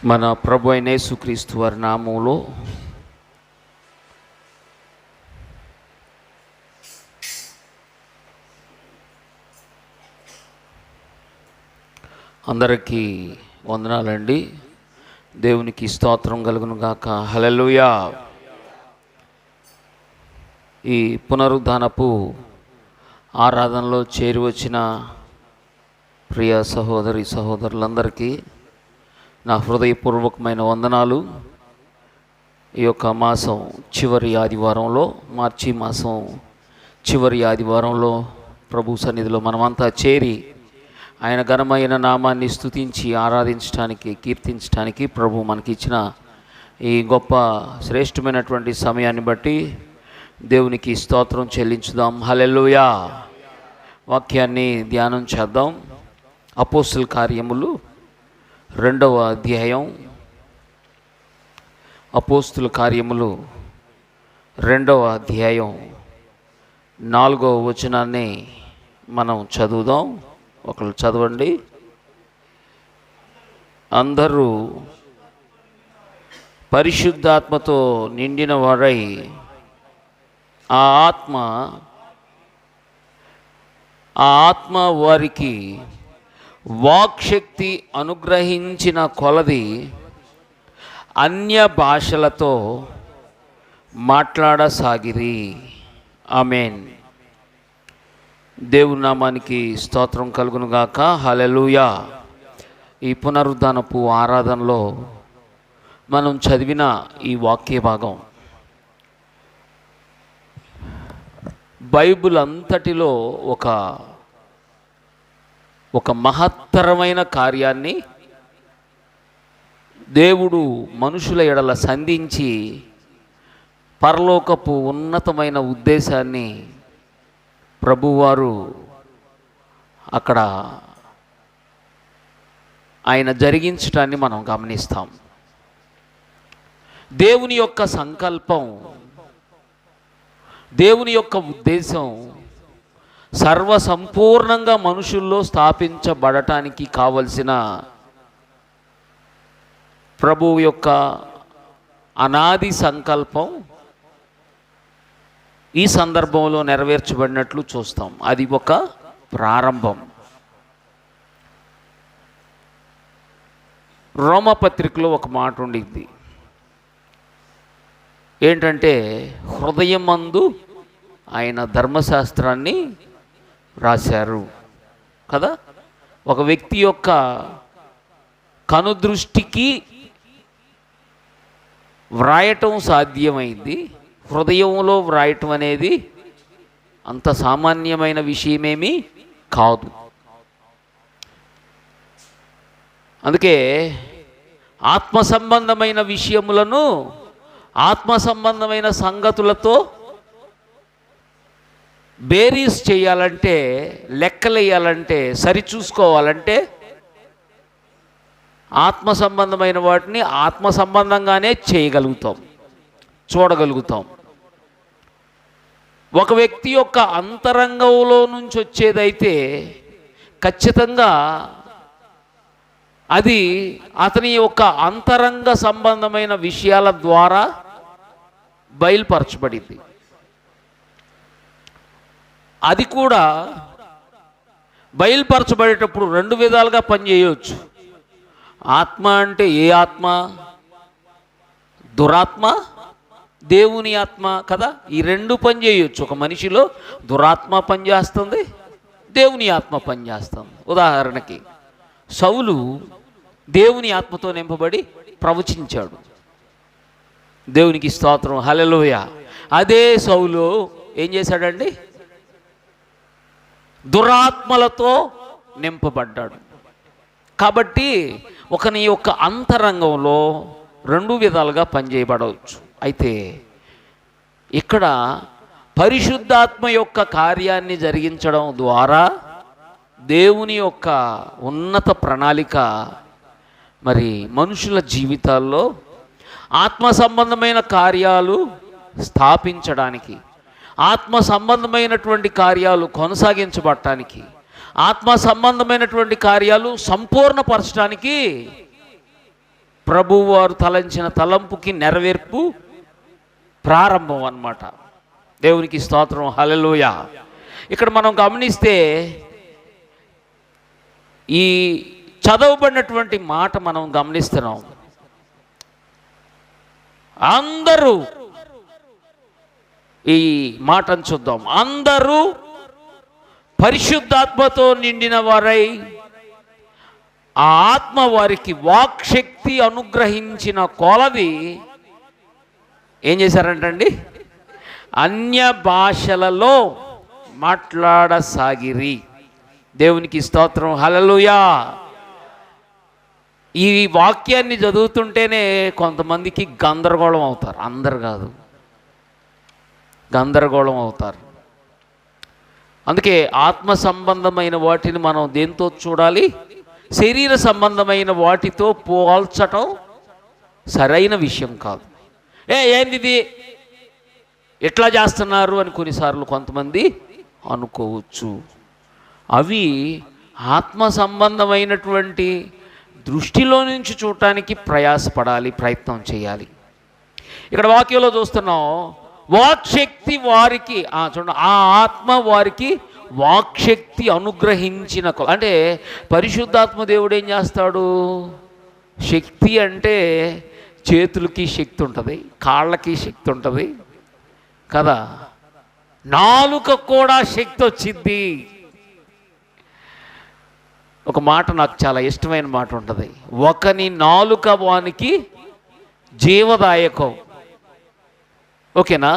మన ప్రభు అయిన యేసుక్రీస్తు వారి నామములో అందరికీ వందనాలండి. దేవునికి స్తోత్రం కలుగును గాక. హల్లెలూయా. ఈ పునరుద్ధానపు ఆరాధనలో చేరి వచ్చిన ప్రియ సహోదరి సహోదరులందరికీ నా హృదయపూర్వకమైన వందనాలు. ఈ యొక్క మాసం చివరి ఆదివారంలో, మార్చి మాసం చివరి ఆదివారంలో ప్రభు సన్నిధిలో మనమంతా చేరి ఆయన ఘనమైన నామాన్ని స్తుతించి ఆరాధించడానికి, కీర్తించడానికి ప్రభు మనకిచ్చిన ఈ గొప్ప శ్రేష్టమైనటువంటి సమయాన్ని బట్టి దేవునికి స్తోత్రం చెల్లించుదాం. హల్లెలూయా. వాక్యాన్ని ధ్యానం చేద్దాం. అపోస్తుల కార్యములు 2వ అధ్యాయం. అపోస్తుల కార్యములు 2వ అధ్యాయం 4వ వచనాన్ని మనం చదువుదాం. ఒకళ్ళు చదవండి. అందరూ పరిశుద్ధాత్మతో నిండిన వారై ఆ ఆత్మ వారికి వాక్శక్తి అనుగ్రహించిన కొలది అన్య భాషలతో మాట్లాడసాగిరి. ఆమేన్. దేవుని నామానికి స్తోత్రం కలుగును గాక. హల్లెలూయా. ఈ పునరుద్ధానపు ఆరాధనలో మనం చదివిన ఈ వాక్య భాగం బైబిల్ అంతటిలో ఒక మహత్తరమైన కార్యాన్ని దేవుడు మనుషుల ఎడల సంధించి పరలోకపు ఉన్నతమైన ఉద్దేశాన్ని ప్రభువారు అక్కడ ఆయన జరిగించటాన్ని మనం గమనిస్తాం. దేవుని యొక్క సంకల్పం, దేవుని యొక్క ఉద్దేశం సర్వసంపూర్ణంగా మనుషుల్లో స్థాపించబడటానికి కావలసిన ప్రభువు యొక్క అనాది సంకల్పం ఈ సందర్భంలో నెరవేర్చబడినట్లు చూస్తాం. అది ఒక ప్రారంభం. రోమపత్రికలో ఒక మాట ఉండింది. ఏంటంటే, హృదయమందు ఆయన ధర్మశాస్త్రాన్ని రాశారు కదా. ఒక వ్యక్తి యొక్క కనుదృష్టికి వ్రాయటం సాధ్యమైంది. హృదయంలో వ్రాయటం అనేది అంత సామాన్యమైన విషయమేమీ కాదు. అందుకే ఆత్మ సంబంధమైన విషయములను ఆత్మ సంబంధమైన సంగతులతో బేరీస్ చేయాలంటే, లెక్కలేయాలంటే, సరిచూసుకోవాలంటే ఆత్మ సంబంధమైన వాటిని ఆత్మ సంబంధంగానే చేయగలుగుతాం, చూడగలుగుతాం. ఒక వ్యక్తి యొక్క అంతరంగంలో నుంచి వచ్చేదైతే ఖచ్చితంగా అది అతని యొక్క అంతరంగ సంబంధమైన విషయాల ద్వారా బయలుపరచబడింది. అది కూడా బయలుపరచబడేటప్పుడు 2 విధాలుగా పనిచేయవచ్చు. ఆత్మ అంటే ఏ ఆత్మ? దురాత్మ, దేవుని ఆత్మ కదా. ఈ 2 పనిచేయవచ్చు. ఒక మనిషిలో దురాత్మ పనిచేస్తుంది, దేవుని ఆత్మ పనిచేస్తుంది. ఉదాహరణకి సౌలు దేవుని ఆత్మతో నింపబడి ప్రవచించాడు. దేవునికి స్తోత్రం. హల్లెలూయా. అదే సౌలు ఏం చేశాడండి? దురాత్మలతో నింపబడ్డాడు. కాబట్టి ఒకని యొక్క అంతరంగంలో 2 విధాలుగా పనిచేయబడవచ్చు. అయితే ఇక్కడ పరిశుద్ధాత్మ యొక్క కార్యాన్ని జరిగించడం ద్వారా దేవుని యొక్క ఉన్నత ప్రణాళిక మరి మనుషుల జీవితాల్లో ఆత్మ సంబంధమైన కార్యాలు స్థాపించడానికి, ఆత్మ సంబంధమైనటువంటి కార్యాలు కొనసాగించబడటానికి, ఆత్మ సంబంధమైనటువంటి కార్యాలు సంపూర్ణపరచడానికి ప్రభువారు తలంచిన తలంపుకి నెరవేర్పు ప్రారంభం అన్నమాట. దేవునికి స్తోత్రం, హల్లెలూయా. ఇక్కడ మనం గమనిస్తే ఈ చదవబడినటువంటి మాట మనం గమనిస్తున్నాం. అందరూ, ఈ మాటను చూద్దాం, అందరూ పరిశుద్ధాత్మతో నిండిన వారై ఆ ఆత్మ వారికి వాక్శక్తి అనుగ్రహించిన కొలది ఏం చేశారంటండి? అన్య భాషలలో మాట్లాడసాగిరి. దేవునికి స్తోత్రం, హల్లెలూయా. ఈ వాక్యాన్ని చదువుతుంటేనే కొంతమందికి గందరగోళం అవుతారు. అందరు కాదు, గందరగోళం అవుతారు. అందుకే ఆత్మ సంబంధమైన వాటిని మనం దేంతో చూడాలి? శరీర సంబంధమైన వాటితో పోల్చటం సరైన విషయం కాదు. ఏంది ఇది, ఎట్లా చేస్తున్నారు అని కొన్నిసార్లు కొంతమంది అనుకోవచ్చు. అవి ఆత్మ సంబంధమైనటువంటి దృష్టిలో నుంచి చూడటానికి ప్రయాసపడాలి, ప్రయత్నం చేయాలి. ఇక్కడ వాక్యంలో చూస్తున్నాం, వాక్శక్తి వారికి చూడండి, ఆ ఆత్మ వారికి వాక్శక్తి అనుగ్రహించిన అంటే పరిశుద్ధాత్మ దేవుడు ఏం చేస్తాడు? శక్తి అంటే చేతులకి శక్తి ఉంటుంది, కాళ్ళకి శక్తి ఉంటుంది కదా, నాలుక కూడా శక్తి వచ్చింది. ఒక మాట నాకు చాలా ఇష్టమైన మాట ఉంటుంది, ఒకని నాలుక వానికి జీవదాయకం. ఓకేనా?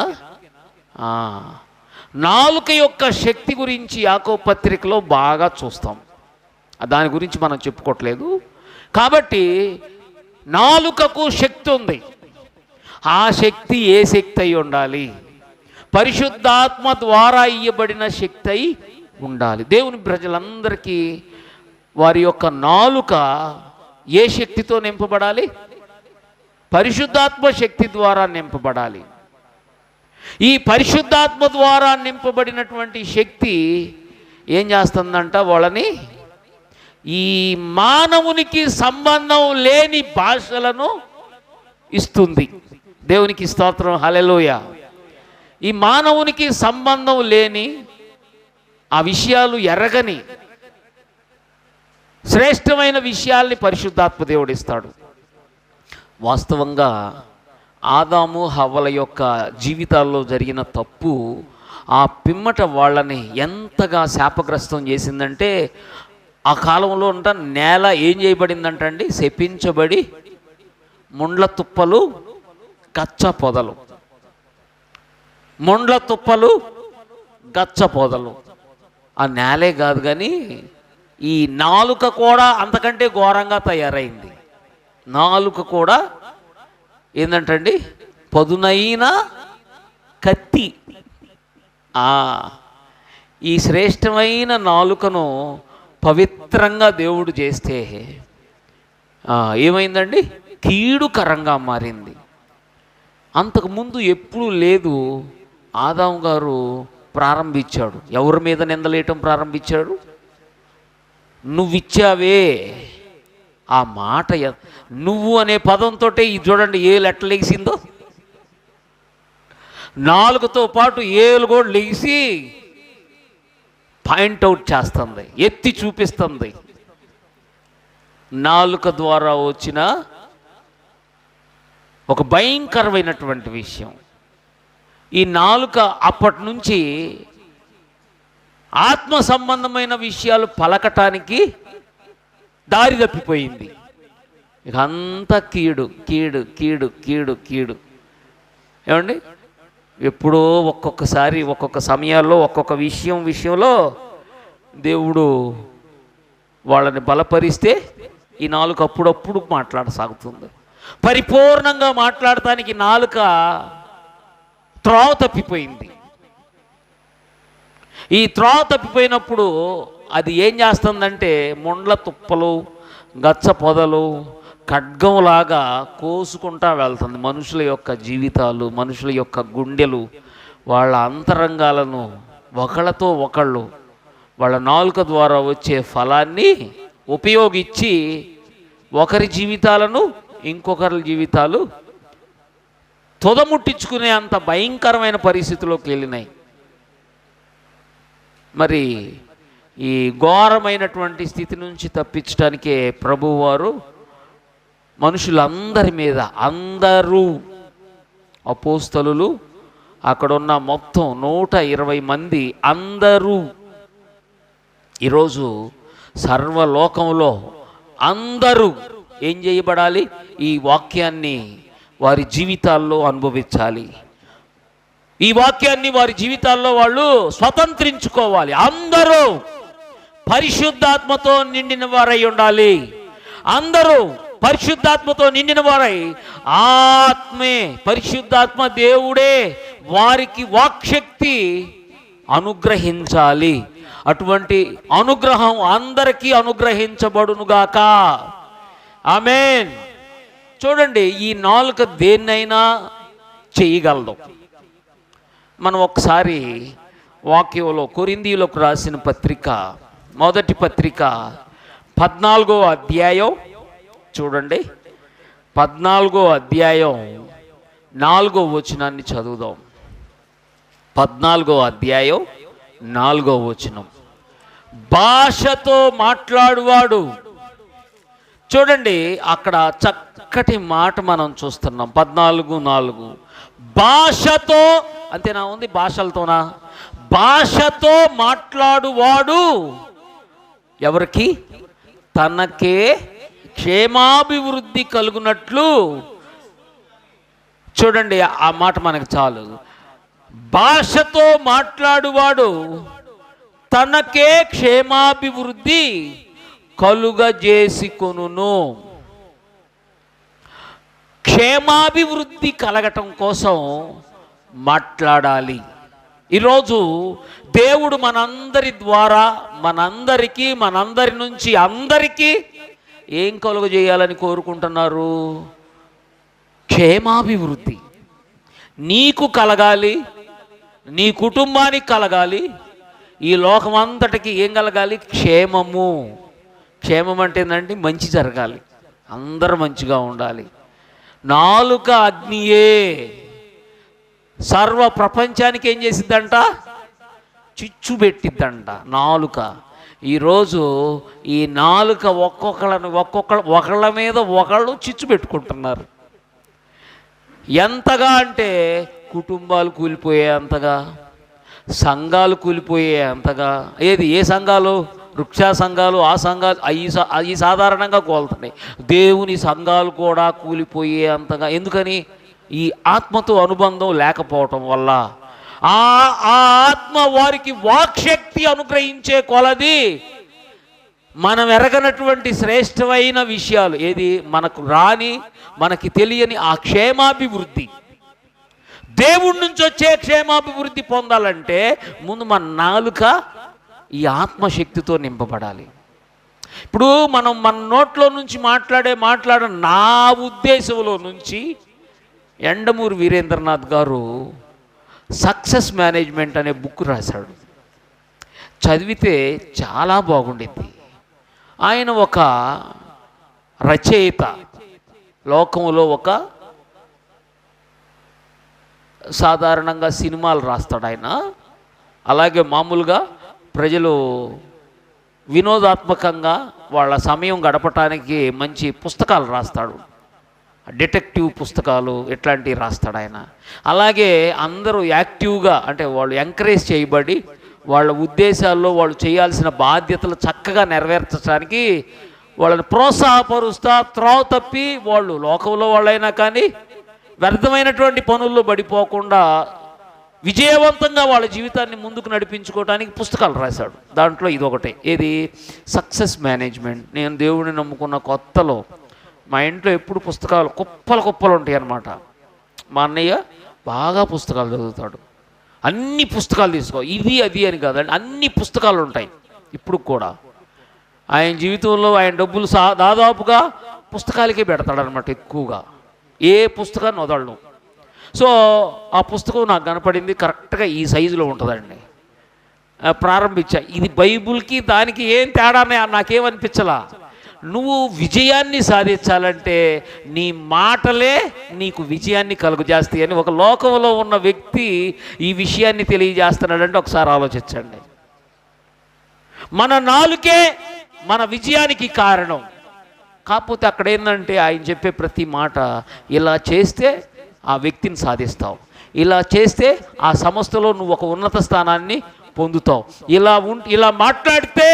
నాలుక యొక్క శక్తి గురించి యాకోబు పత్రికలో బాగా చూస్తాం. దాని గురించి మనం చెప్పుకోవట్లేదు. కాబట్టి నాలుకకు శక్తి ఉంది. ఆ శక్తి ఏ శక్తి అయి ఉండాలి? పరిశుద్ధాత్మ ద్వారా ఇయ్యబడిన శక్తి అయి ఉండాలి. దేవుని ప్రజలందరికీ వారి యొక్క నాలుక ఏ శక్తితో నింపబడాలి? పరిశుద్ధాత్మ శక్తి ద్వారా నింపబడాలి. ఈ పరిశుద్ధాత్మ ద్వారా నింపబడినటువంటి శక్తి ఏం చేస్తుందంట? వాళ్ళని ఈ మానవునికి సంబంధం లేని భాషలను ఇస్తుంది. దేవునికి స్తోత్రం, హల్లెలూయా. ఈ మానవునికి సంబంధం లేని, ఆ విషయాలు ఎరగని శ్రేష్టమైన విషయాల్ని పరిశుద్ధాత్మ దేవుడు ఇస్తాడు. వాస్తవంగా ఆదాము హవ్వల యొక్క జీవితాల్లో జరిగిన తప్పు ఆ పిమ్మట వాళ్ళని ఎంతగా శాపగ్రస్తం చేసిందంటే, ఆ కాలంలో నేల ఏం చేయబడిందంటండి? శపించబడి ముండ్ల తుప్పలు, గచ్చ పొదలు, ముండ్ల తుప్పలు, గచ్చ పొదలు. ఆ నేలే కాదు కానీ ఈ నాలుక కూడా అంతకంటే ఘోరంగా తయారైంది. నాలుక కూడా ఏంటంటండి? పదునైన కత్తి. ఈ శ్రేష్టమైన నాలుకను పవిత్రంగా దేవుడు చేస్తే ఏమైందండి? కీడుకరంగా మారింది. అంతకుముందు ఎప్పుడూ లేదు. ఆదాము గారు ప్రారంభించాడు. ఎవరి మీద నిందలేయటం ప్రారంభించాడు? నువ్విచ్చావే. ఆ మాట నువ్వు అనే పదంతో ఇది చూడండి ఏలు ఎట్లా లెగిసిందో. నాలుగుతో పాటు ఏలు కూడా లెగిసి పాయింట్అవుట్ చేస్తుంది, ఎత్తి చూపిస్తుంది. నాలుక ద్వారా వచ్చిన ఒక భయంకరమైనటువంటి విషయం. ఈ నాలుక అప్పటి నుంచి ఆత్మ సంబంధమైన విషయాలు పలకటానికి దారి తప్పిపోయింది. ఇక అంతా కీడు కీడు కీడు కీడు కీడు. ఏమండి? ఎప్పుడో ఒక్కొక్కసారి ఒక్కొక్క సమయాల్లో ఒక్కొక్క విషయంలో దేవుడు వాళ్ళని బలపరిస్తే ఈ నాలుక అప్పుడప్పుడు మాట్లాడసాగుతుంది. పరిపూర్ణంగా మాట్లాడటానికి నాలుక త్రోవ తప్పిపోయింది. ఈ త్రోవ తప్పిపోయినప్పుడు అది ఏం చేస్తుందంటే ముండ్ల తుప్పలు, గచ్చ పొదలు, ఖడ్గంలాగా కోసుకుంటా వెళ్తుంది. మనుషుల యొక్క జీవితాలు, మనుషుల యొక్క గుండెలు, వాళ్ళ అంతరంగాలను ఒకళ్ళతో ఒకళ్ళు వాళ్ళ నాలుక ద్వారా వచ్చే ఫలాన్ని ఉపయోగించి ఒకరి జీవితాలను ఇంకొకరి జీవితాలు తుదముట్టించుకునే అంత భయంకరమైన పరిస్థితిలోకి వెళ్ళినాయి. మరి ఈ ఘోరమైనటువంటి స్థితి నుంచి తప్పించడానికే ప్రభువారు మనుషులందరి మీద, అందరూ అపోస్తలులు, అక్కడున్న మొత్తం 120 మంది అందరూ ఈరోజు సర్వలోకంలో అందరూ ఏం చేయబడాలి? ఈ వాక్యాన్ని వారి జీవితాల్లో అనుభవించాలి. ఈ వాక్యాన్ని వారి జీవితాల్లో వాళ్ళు స్వతంత్రించుకోవాలి. అందరూ పరిశుద్ధాత్మతో నిండిన వారై ఉండాలి. అందరూ పరిశుద్ధాత్మతో నిండిన వారై, ఆత్మే, పరిశుద్ధాత్మ దేవుడే వారికి వాక్శక్తి అనుగ్రహించాలి. అటువంటి అనుగ్రహం అందరికీ అనుగ్రహించబడునుగాక. ఆమేన్. చూడండి, ఈ నాలుక దేన్నైనా చేయగలదు. మనం ఒకసారి వాక్యంలో కొరింథీయులకు రాసిన పత్రిక, మొదటి పత్రిక 14వ అధ్యాయం చూడండి. 14వ అధ్యాయం 4వ వచనాన్ని చదువుదాం. 14వ అధ్యాయం 4వ వచనం. భాషతో మాట్లాడువాడు. చూడండి, అక్కడ చక్కటి మాట మనం చూస్తున్నాం. 14:4 భాషతో, అంతేనా ఉంది? భాషలతోనా? భాషతో మాట్లాడువాడు ఎవరికి? తనకే క్షేమాభివృద్ధి కలుగునట్లు. చూడండి, ఆ మాట మనకు చాలు. భాషతో మాట్లాడువాడు తనకే క్షేమాభివృద్ధి కలుగజేసికొనును. క్షేమాభివృద్ధి కలగటం కోసం మాట్లాడాలి. ఈరోజు దేవుడు మనందరి ద్వారా మనందరి నుంచి అందరికీ ఏం కలుగజేయాలని కోరుకుంటున్నారు? క్షేమాభివృద్ధి. నీకు కలగాలి, నీ కుటుంబానికి కలగాలి, ఈ లోకమంతటికి ఏం కలగాలి? క్షేమము. క్షేమం అంటే ఏంటంటే మంచి జరగాలి, అందరూ మంచిగా ఉండాలి. నాలుక అగ్నియే, సర్వ ప్రపంచానికి ఏం చేసిద్దంట? చిచ్చు పెట్టిద్దంట నాలుక. ఈరోజు ఈ నాలుక ఒకళ్ళ మీద ఒకళ్ళు చిచ్చు పెట్టుకుంటున్నారు. ఎంతగా అంటే కుటుంబాలు కూలిపోయే అంతగా, సంఘాలు కూలిపోయే అంతగా. ఏ సంఘాలు? వృక్షా సంఘాలు, ఆ సంఘాలు అవి సాధారణంగా కోలుతున్నాయి. దేవుని సంఘాలు కూడా కూలిపోయే అంతగా. ఎందుకని? ఈ ఆత్మతో అనుబంధం లేకపోవటం వల్ల. ఆ ఆత్మ వారికి వాక్శక్తి అనుగ్రహించే కొలది మనం ఎరగనటువంటి శ్రేష్టమైన విషయాలు, ఏది మనకు రాని, మనకి తెలియని ఆ క్షేమాభివృద్ధి, దేవుడి నుంచి వచ్చే క్షేమాభివృద్ధి పొందాలంటే ముందు మన నాలుక ఈ ఆత్మశక్తితో నింపబడాలి. ఇప్పుడు మనం మన నోట్లో నుంచి మాట్లాడే నా ఉద్దేశంలో నుంచి యండమూరి వీరేంద్రనాథ్ గారు సక్సెస్ మేనేజ్మెంట్ అనే బుక్ రాశాడు. చదివితే చాలా బాగుండేది. ఆయన ఒక రచయిత, లోకంలో ఒక సాధారణంగా సినిమాలు రాస్తాడు ఆయన. అలాగే మామూలుగా ప్రజలు వినోదాత్మకంగా వాళ్ళ సమయం గడపటానికి మంచి పుస్తకాలు రాస్తాడు. డిటెక్టివ్ పుస్తకాలు ఇట్లాంటివి రాస్తాడు ఆయన. అలాగే అందరూ యాక్టివ్గా, అంటే వాళ్ళు ఎంకరేజ్ చేయబడి వాళ్ళ ఉద్దేశాల్లో వాళ్ళు చేయాల్సిన బాధ్యతలు చక్కగా నెరవేర్చడానికి వాళ్ళని ప్రోత్సాహపరుస్తా, త్రోవ తప్పి వాళ్ళు లోకంలో వాళ్ళైనా కానీ వ్యర్థమైనటువంటి పనుల్లో పడిపోకుండా విజయవంతంగా వాళ్ళ జీవితాన్ని ముందుకు నడిపించుకోవడానికి పుస్తకాలు రాశాడు. దాంట్లో ఇదొకటే, ఏది? Success management. నేను దేవుడిని నమ్ముకున్న కొత్తలో మా ఇంట్లో ఎప్పుడు పుస్తకాలు కుప్పలు ఉంటాయి అన్నమాట. మా అన్నయ్య బాగా పుస్తకాలు చదువుతాడు. అన్ని పుస్తకాలు తీసుకో, ఇది అది అని కాదండి, అన్ని పుస్తకాలు ఉంటాయి ఇప్పుడు కూడా. ఆయన జీవితంలో ఆయన డబ్బులు దాదాపుగా పుస్తకాలకే పెడతాడనమాట ఎక్కువగా. ఏ పుస్తకాన్ని వదలను. సో ఆ పుస్తకం నాకు కనపడింది, కరెక్ట్గా ఈ సైజులో ఉంటుందండి. ప్రారంభించా. ఇది బైబుల్కి దానికి ఏం తేడా నాకేమనిపించలా. నువ్వు విజయాన్ని సాధించాలంటే నీ మాటలే నీకు విజయాన్ని కలుగజేస్తాయి అని ఒక లోకంలో ఉన్న వ్యక్తి ఈ విషయాన్ని తెలియజేస్తున్నాడంటే ఒకసారి ఆలోచించండి. మన నాలుకే మన విజయానికి కారణం. కాకపోతే అక్కడ ఏంటంటే ఆయన చెప్పే ప్రతి మాట, ఇలా చేస్తే ఆ వ్యక్తిని సాధిస్తావు, ఇలా చేస్తే ఆ సంస్థలో నువ్వు ఒక ఉన్నత స్థానాన్ని పొందుతావు, ఇలా మాట్లాడితే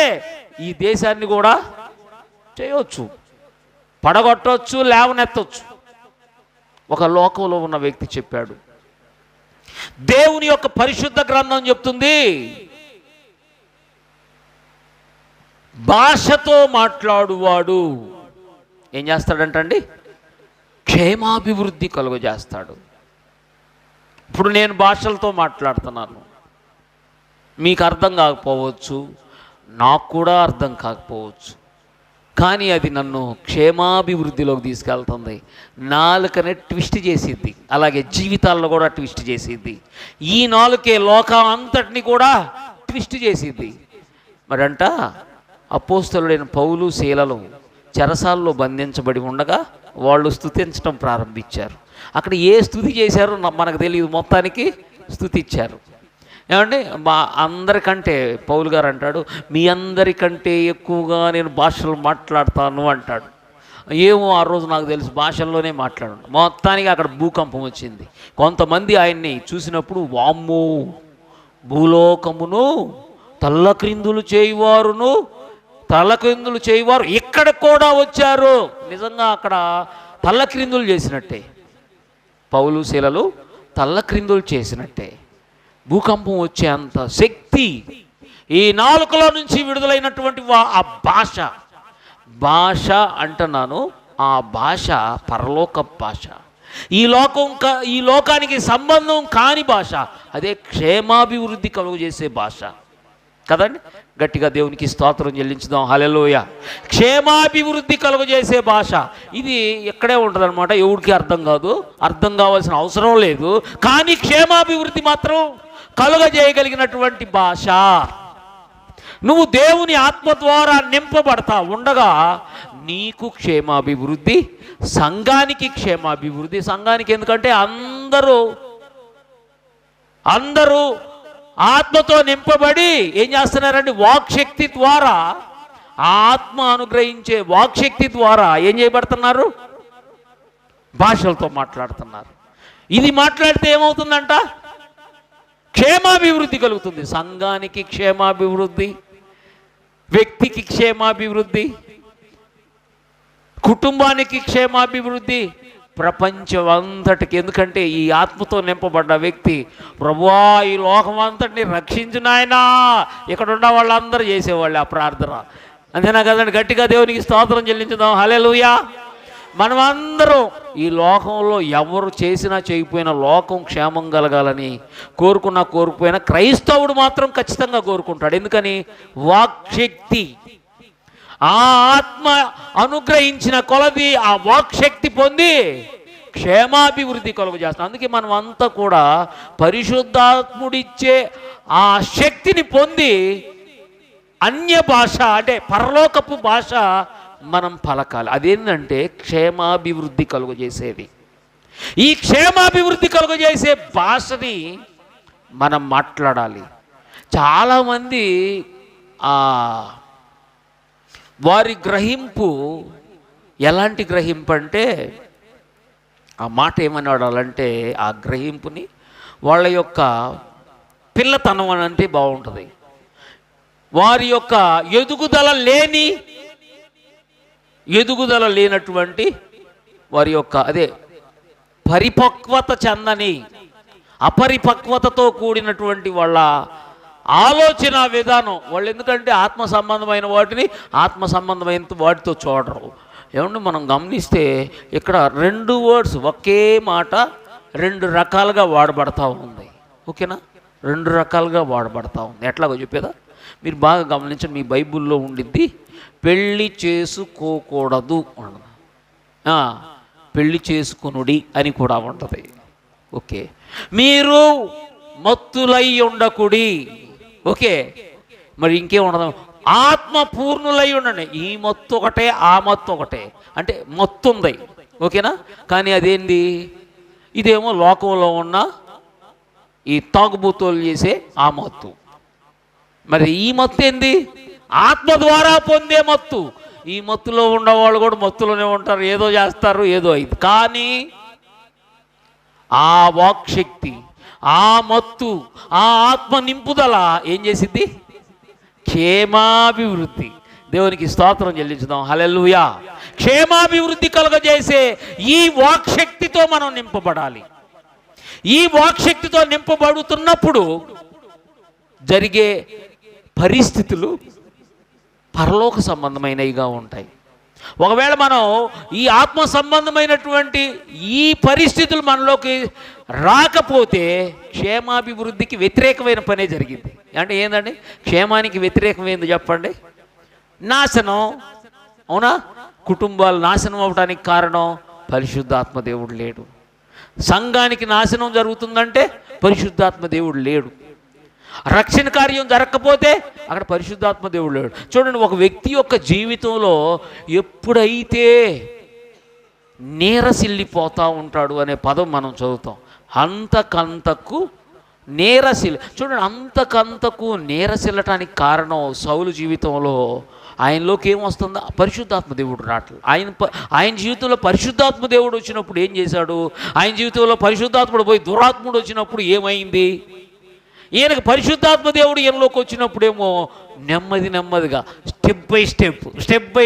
ఈ దేశాన్ని కూడా చేయవచ్చు, పడగొట్టవచ్చు, లేవనెత్తవచ్చు. ఒక లోకంలో ఉన్న వ్యక్తి చెప్పాడు. దేవుని యొక్క పరిశుద్ధ గ్రంథం చెప్తుంది, భాషతో మాట్లాడువాడు ఏం చేస్తాడంటండి? క్షేమాభివృద్ధి కలుగజేస్తాడు. ఇప్పుడు నేను భాషలతో మాట్లాడుతున్నాను, మీకు అర్థం కాకపోవచ్చు, నాకు కూడా అర్థం కాకపోవచ్చు, కానీ అది నన్ను క్షేమాభివృద్ధిలోకి తీసుకెళ్తుంది. నాలుకనే ట్విస్ట్ చేసిద్ది, అలాగే జీవితాల్లో కూడా ట్విస్ట్ చేసిద్ది. ఈ నాలుకే లోకం అంతటిని కూడా ట్విస్ట్ చేసిద్ది. మరంట అపోస్తలుడైన పౌలు శీలలు చెరసాల్లో బంధించబడి ఉండగా వాళ్ళు స్తుతించడం ప్రారంభించారు. అక్కడ ఏ స్తుతి చేశారో మనకు తెలియదు, మొత్తానికి స్తుతిచ్చారు. ఏమండి, మా అందరికంటే పౌలు గారు అంటాడు, మీ అందరికంటే ఎక్కువగా నేను భాషలు మాట్లాడతాను అంటాడు. ఏమో ఆ రోజు నాకు తెలుసు భాషల్లోనే మాట్లాడు. మొత్తానికి అక్కడ భూకంపం వచ్చింది. కొంతమంది ఆయన్ని చూసినప్పుడు, వామ్మో, భూలోకమును తల్లక్రిందులు చేయువారు ఇక్కడ కూడా వచ్చారు. నిజంగా అక్కడ తల్లక్రిందులు చేసినట్టే, పౌలు శీలలు తల్లక్రిందులు చేసినట్టే. భూకంపం వచ్చే అంత శక్తి ఈ నాలుకలో నుంచి విడుదలైనటువంటి ఆ భాష అంటున్నాను. ఆ భాష పరలోక భాష, ఈ లోకానికి సంబంధం కాని భాష. అదే క్షేమాభివృద్ధి కలుగజేసే భాష కదండి. గట్టిగా దేవునికి స్తోత్రం చెల్లించుదాం. హల్లెలూయా. క్షేమాభివృద్ధి కలుగజేసే భాష ఇది ఎక్కడే ఉంటుంది అనమాట. ఎవరికి అర్థం కాదు, అర్థం కావాల్సిన అవసరం లేదు, కానీ క్షేమాభివృద్ధి మాత్రం కలుగజేయగలిగినటువంటి భాష. నువ్వు దేవుని ఆత్మ ద్వారా నింపబడతా ఉండగా నీకు క్షేమాభివృద్ధి, సంఘానికి క్షేమాభివృద్ధి. సంఘానికి ఎందుకంటే అందరూ ఆత్మతో నింపబడి ఏం చేస్తున్నారండి? వాక్శక్తి ద్వారా, ఆత్మ అనుగ్రహించే వాక్శక్తి ద్వారా ఏం చేయబడుతున్నారు? భాషలతో మాట్లాడుతున్నారు. ఇది మాట్లాడితే ఏమవుతుందంట? క్షేమాభివృద్ధి కలుగుతుంది. సంఘానికి క్షేమాభివృద్ధి, వ్యక్తికి క్షేమాభివృద్ధి, కుటుంబానికి క్షేమాభివృద్ధి, ప్రపంచం అంతటికి. ఎందుకంటే ఈ ఆత్మతో నింపబడ్డ వ్యక్తి, ప్రభువా ఈ లోకం అంతటిని రక్షించు నాయనా, ఇక్కడ ఉన్న వాళ్ళందరూ చేసేవాళ్ళు ఆ ప్రార్థన. అంతేనా కదండి? గట్టిగా దేవునికి స్తోత్రం చెల్లించుదాం. హల్లెలూయా. మనమందరం ఈ లోకంలో ఎవరు చేసినా చేయకపోయినా లోకం క్షేమం కలగాలని కోరుకుపోయినా క్రైస్తవుడు మాత్రం ఖచ్చితంగా కోరుకుంటాడు. ఎందుకని? వాక్శక్తి, ఆ ఆత్మ అనుగ్రహించిన కొలది ఆ వాక్శక్తి పొంది క్షేమాభివృద్ధి కలుగజేస్తాం. అందుకే మనం అంతా కూడా పరిశుద్ధాత్ముడిచ్చే ఆ శక్తిని పొంది అన్య భాష అంటే పరలోకపు భాష మనం పలకాలి. అదేంటంటే క్షేమాభివృద్ధి కలుగజేసేది. ఈ క్షేమాభివృద్ధి కలుగజేసే భాషని మనం మాట్లాడాలి. చాలామంది వారి గ్రహింపు ఎలాంటి గ్రహింపు అంటే, ఆ మాట ఏమని వాడాలంటే, ఆ గ్రహింపుని వాళ్ళ యొక్క పిల్లతనం అని అంటే బాగుంటుంది. వారి యొక్క ఎదుగుదల లేనటువంటి వారి యొక్క పరిపక్వత చెందని, అపరిపక్వతతో కూడినటువంటి వాళ్ళ ఆలోచన విధానం. వాళ్ళు ఎందుకంటే ఆత్మ సంబంధమైన వాటితో చూడరు. ఏమంటే మనం గమనిస్తే ఇక్కడ 2 వర్డ్స్, ఒకే మాట 2 రకాలుగా వాడబడతా ఉంది. ఓకేనా? 2 రకాలుగా వాడబడతా ఉంది. ఎట్లాగో చెప్పేదా? మీరు బాగా గమనించండి. మీ బైబిల్లో ఉండిద్ది, పెళ్ళి చేసుకోకూడదు, పెళ్ళి చేసుకునుడి అని కూడా ఉంటుంది. ఓకే. మీరు మత్తులై ఉండకుడి. ఓకే. మరి ఇంకేం ఉండదు, ఆత్మ పూర్ణులై ఉండండి. ఈ మత్తు ఒకటే, ఆ మత్తు ఒకటే, అంటే మత్తు ఉంది, ఓకేనా? కానీ అదేంది? ఇదేమో లోకంలో ఉన్న ఈ తాగుబోతులు చేసే ఆ మత్తు. మరి ఈ మత్తు ఏంది? ఆత్మ ద్వారా పొందే మత్తు. ఈ మత్తులో ఉన్నవాళ్ళు కూడా మత్తులోనే ఉంటారు, ఏదో చేస్తారు, ఏదో అయింది. కానీ ఆ వాక్శక్తి, ఆ మత్తు, ఆ ఆత్మ నింపుదల ఏం చేసింది? క్షేమాభివృద్ధి. దేవునికి స్తోత్రం చెల్లించుదాం. హల్లెలూయా. క్షేమాభివృద్ధి కలుగజేసే ఈ వాక్శక్తితో మనం నింపబడాలి. ఈ వాక్శక్తితో నింపబడుతున్నప్పుడు జరిగే పరిస్థితులు పరలోక సంబంధమైనవిగా ఉంటాయి. ఒకవేళ మనం ఈ ఆత్మ సంబంధమైనటువంటి ఈ పరిస్థితులు మనలోకి రాకపోతే క్షేమాభివృద్ధికి వ్యతిరేకమైన పనే జరిగింది. అంటే ఏందండి? క్షేమానికి వ్యతిరేకమైంది చెప్పండి? నాశనం. అవునా? కుటుంబాలు నాశనం అవడానికి కారణం పరిశుద్ధాత్మ దేవుడు లేడు. సంఘానికి నాశనం జరుగుతుందంటే పరిశుద్ధాత్మ దేవుడు లేడు. రక్షణ కార్యం జరగకపోతే అక్కడ పరిశుద్ధాత్మ దేవుడు లేడు. చూడండి, ఒక వ్యక్తి యొక్క జీవితంలో ఎప్పుడైతే నీరసిల్లిపోతూ ఉంటాడు అనే పదం మనం చదువుతాం. అంతకంతకు చూడండి, అంతకంతకు నీరసిల్లటానికి కారణం సౌలు జీవితంలో ఆయనలోకి ఏమొస్తుందో పరిశుద్ధాత్మ దేవుడు రావట్లేదు. ఆయన జీవితంలో పరిశుద్ధాత్మ దేవుడు వచ్చినప్పుడు ఏం చేశాడు? ఆయన జీవితంలో పరిశుద్ధాత్ముడు పోయి దురాత్ముడు వచ్చినప్పుడు ఏమైంది? ఈయనకు పరిశుద్ధాత్మ దేవుడు ఈయనలోకి వచ్చినప్పుడేమో నెమ్మదిగా స్టెప్ బై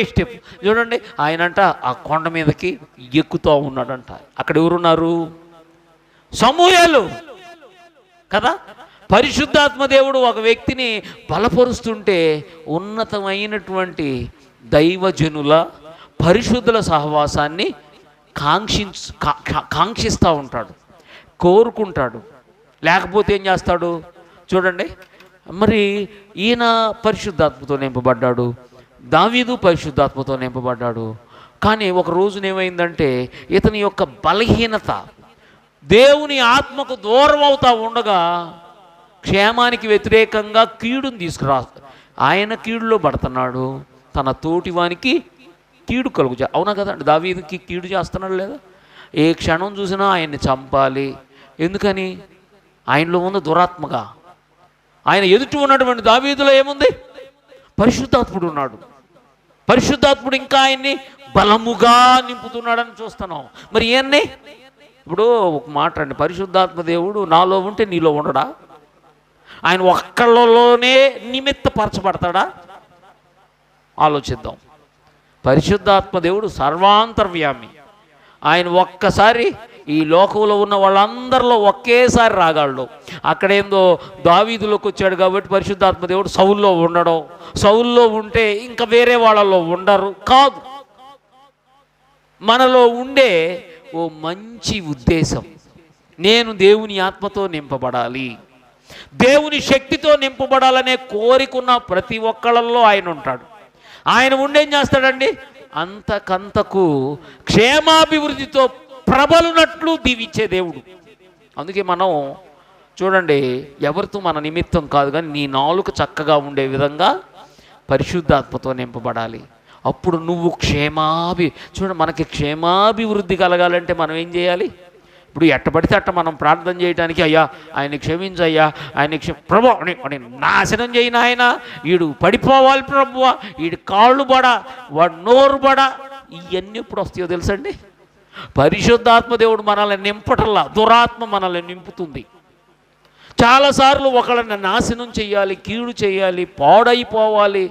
స్టెప్ చూడండి, ఆయనంట ఆ కొండ మీదకి ఎక్కుతూ ఉన్నాడంట. అక్కడ ఎవరున్నారు? సమూయేలు కదా. పరిశుద్ధాత్మ దేవుడు ఒక వ్యక్తిని బలపరుస్తుంటే ఉన్నతమైనటువంటి దైవజనుల పరిశుద్ధుల సహవాసాన్ని కాంక్షిస్తూ ఉంటాడు, కోరుకుంటాడు. లేకపోతే ఏం చేస్తాడు? చూడండి, మరి ఈయన పరిశుద్ధాత్మతో నింపబడ్డాడు, దావీదు పరిశుద్ధాత్మతో నింపబడ్డాడు. కానీ ఒక రోజున ఏమైందంటే ఇతని యొక్క బలహీనత దేవుని ఆత్మకు దూరం అవుతా ఉండగా క్షేమానికి వ్యతిరేకంగా కీడుని తీసుకురా. ఆయన కీడులో పడుతున్నాడు, తన తోటివానికి కీడు అవునా కదా? దావీదుకి కీడు చేస్తున్నాడు లేదా? ఏ క్షణం చూసినా ఆయన్ని చంపాలి. ఎందుకని? ఆయనలో ఉన్న దురాత్మగా. ఆయన ఎదుటి ఉన్నటువంటి దావీదులో ఏముంది? పరిశుద్ధాత్ముడు ఉన్నాడు. పరిశుద్ధాత్ముడు ఇంకా ఆయన్ని బలముగా నింపుతున్నాడని చూస్తున్నాం. మరి ఈయన్ని ఇప్పుడు ఒక మాట అండి, పరిశుద్ధాత్మ దేవుడు నాలో ఉంటే నీలో ఉండడా? ఆయన ఒక్కళ్ళలోనే నిమిత్తపరచబడతాడా? ఆలోచిద్దాం. పరిశుద్ధాత్మ దేవుడు సర్వాంతర్యామి. ఆయన ఒక్కసారి ఈ లోకంలో ఉన్న వాళ్ళందరిలో ఒకేసారి రాగాళ్ళు. అక్కడేందో దావీదులోకి వచ్చాడు కాబట్టి పరిశుద్ధాత్మ దేవుడు సౌల్లో ఉండడం, సౌల్లో ఉంటే ఇంకా వేరే వాళ్ళలో ఉండరు కాదు. మనలో ఉండే ఓ మంచి ఉద్దేశం, నేను దేవుని ఆత్మతో నింపబడాలి, దేవుని శక్తితో నింపబడాలనే కోరికున్న ప్రతి ఒక్కళ్ళల్లో ఆయన ఉంటాడు. ఆయన ఉండేం చేస్తాడండి? అంతకంతకు క్షేమాభివృద్ధితో ప్రబలునట్లు దీవించే దేవుడు. అందుకే మనం చూడండి, ఎవరితో మన నిమిత్తం కాదు కానీ నీ నాలుక చక్కగా ఉండే విధంగా పరిశుద్ధాత్మతో నింపబడాలి. అప్పుడు నువ్వు చూడండి, మనకి క్షేమాభివృద్ధి కలగాలంటే మనం ఏం చేయాలి? ఇప్పుడు ఎట్టబడితే అట్ట మనం ప్రార్థన చేయడానికి, అయ్యా ఆయన్ని క్షమించయ్యా, ఆయన్ని ప్రభు అని నాశనం చేయను, ఆయన వీడు పడిపోవాలి ప్రభువా, వీడి కాళ్ళు బడా, వాడు నోరు బడా, ఇవన్నీ ఎప్పుడు వస్తాయో తెలుసండి? పరిశుద్ధాత్మ దేవుడు మనల్ని నింపటల్లా దురాత్మ మనల్ని నింపుతుంది. చాలాసార్లు ఒకళ్ళని నాశనం చేయాలి, కీడు చేయాలి, పాడైపోవాలి,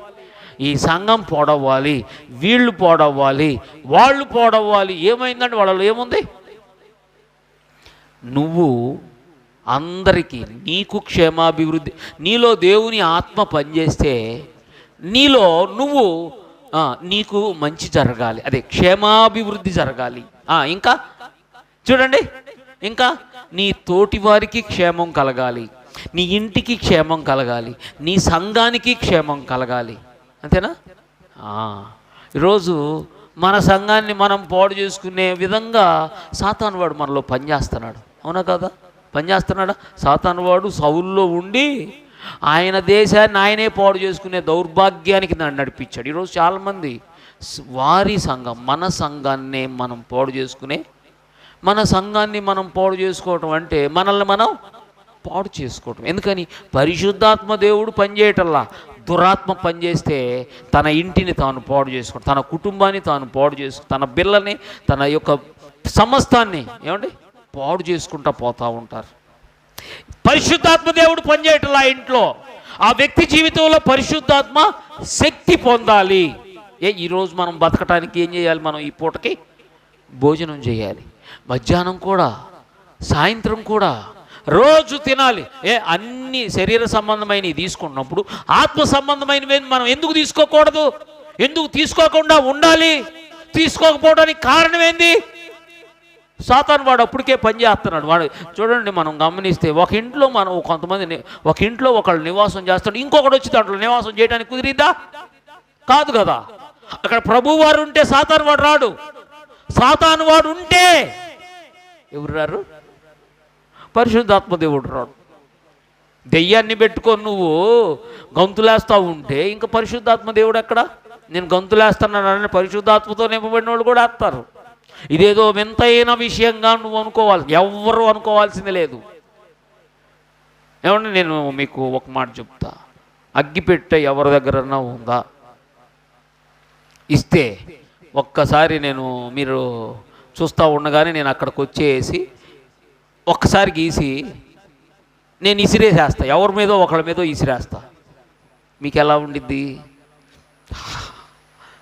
ఈ సంఘం పాడవ్వాలి, వీళ్ళు పాడవ్వాలి, వాళ్ళు పాడవ్వాలి. ఏమైందంటే వాళ్ళలో ఏముంది? నువ్వు అందరికీ నీకు క్షేమాభివృద్ధి, నీలో దేవుని ఆత్మ పనిచేస్తే నీలో నీకు మంచి జరగాలి, అదే క్షేమాభివృద్ధి జరగాలి. ఇంకా చూడండి, ఇంకా నీ తోటి వారికి క్షేమం కలగాలి, నీ ఇంటికి క్షేమం కలగాలి, నీ సంఘానికి క్షేమం కలగాలి. అంతేనా? ఈరోజు మన సంఘాన్ని మనం పాడు చేసుకునే విధంగా సాతాను వాడు మనలో పనిచేస్తున్నాడు. అవునా కదా? పనిచేస్తున్నాడా? సాతాను వాడు సౌల్లో ఉండి ఆయన దేశాన్ని ఆయనే పాడు చేసుకునే దౌర్భాగ్యానికి నన్ను నడిపించాడు. ఈరోజు చాలామంది వారి సంఘం, మన సంఘాన్నే మనం పాడు చేసుకునే, మన సంఘాన్ని మనం పాడు చేసుకోవటం అంటే మనల్ని మనం పాడు చేసుకోవటం. ఎందుకని? పరిశుద్ధాత్మ దేవుడు పనిచేయటల్లా, దురాత్మ పనిచేస్తే తన ఇంటిని తాను పాడు చేసుకోవడం, తన కుటుంబాన్ని తాను పాడు చేసుకు, తన పిల్లల్ని, తన యొక్క సమస్తాన్ని ఏమండి పాడు చేసుకుంటూ పోతూ ఉంటారు. పరిశుద్ధాత్మ దేవుడు పనిచేయటల్లా ఇంట్లో, ఆ వ్యక్తి జీవితంలో పరిశుద్ధాత్మ శక్తి పొందాలి. ఈరోజు మనం బతకటానికి ఏం చేయాలి? మనం ఈ పూటకి భోజనం చేయాలి, మధ్యాహ్నం కూడా, సాయంత్రం కూడా, రోజు తినాలి. అన్ని శరీర సంబంధమైనవి తీసుకున్నప్పుడు ఆత్మ సంబంధమైనవి మనం ఎందుకు తీసుకోకూడదు? ఎందుకు తీసుకోకుండా ఉండాలి? తీసుకోకపోవడానికి కారణం ఏంది? సాతాను వాడు అప్పటికే పని చేస్తున్నాడు. వాడు చూడండి, మనం గమనిస్తే ఒక ఇంట్లో మనం కొంతమంది, ఒక ఇంట్లో ఒకళ్ళు నివాసం చేస్తాడు, ఇంకొకటి వచ్చి దాంట్లో నివాసం చేయడానికి కుదిరిద్దా? కాదు కదా. అక్కడ ప్రభువు వారు ఉంటే సాతాను వాడు రాడు. సాతాను వాడు ఉంటే ఎవరు రారు? పరిశుద్ధాత్మ దేవుడు రాడు. దెయ్యాన్ని పెట్టుకొని నువ్వు గంతులేస్తూ ఉంటే ఇంకా పరిశుద్ధాత్మ దేవుడు ఎక్కడ? నేను గంతులేస్తున్నానని పరిశుద్ధాత్మతో నింపబడిన వాళ్ళు కూడా వేస్తారు. ఇదేదో వింతైన విషయంగా నువ్వు అనుకోవాలి, ఎవ్వరూ అనుకోవాల్సింది లేదు. ఏమంటే నేను మీకు ఒక మాట చెప్తా, అగ్గిపెట్టె ఎవరి దగ్గరన్నా ఉందా? ఇస్తే ఒక్కసారి మీరు చూస్తూ ఉండగానే నేను అక్కడికి వచ్చేసి ఒక్కసారి గీసి నేను ఇసిరేసేస్తా, ఎవరి మీదో ఒకళ్ళ మీదో ఇసిరేస్తా. మీకు ఎలా ఉండిద్ది?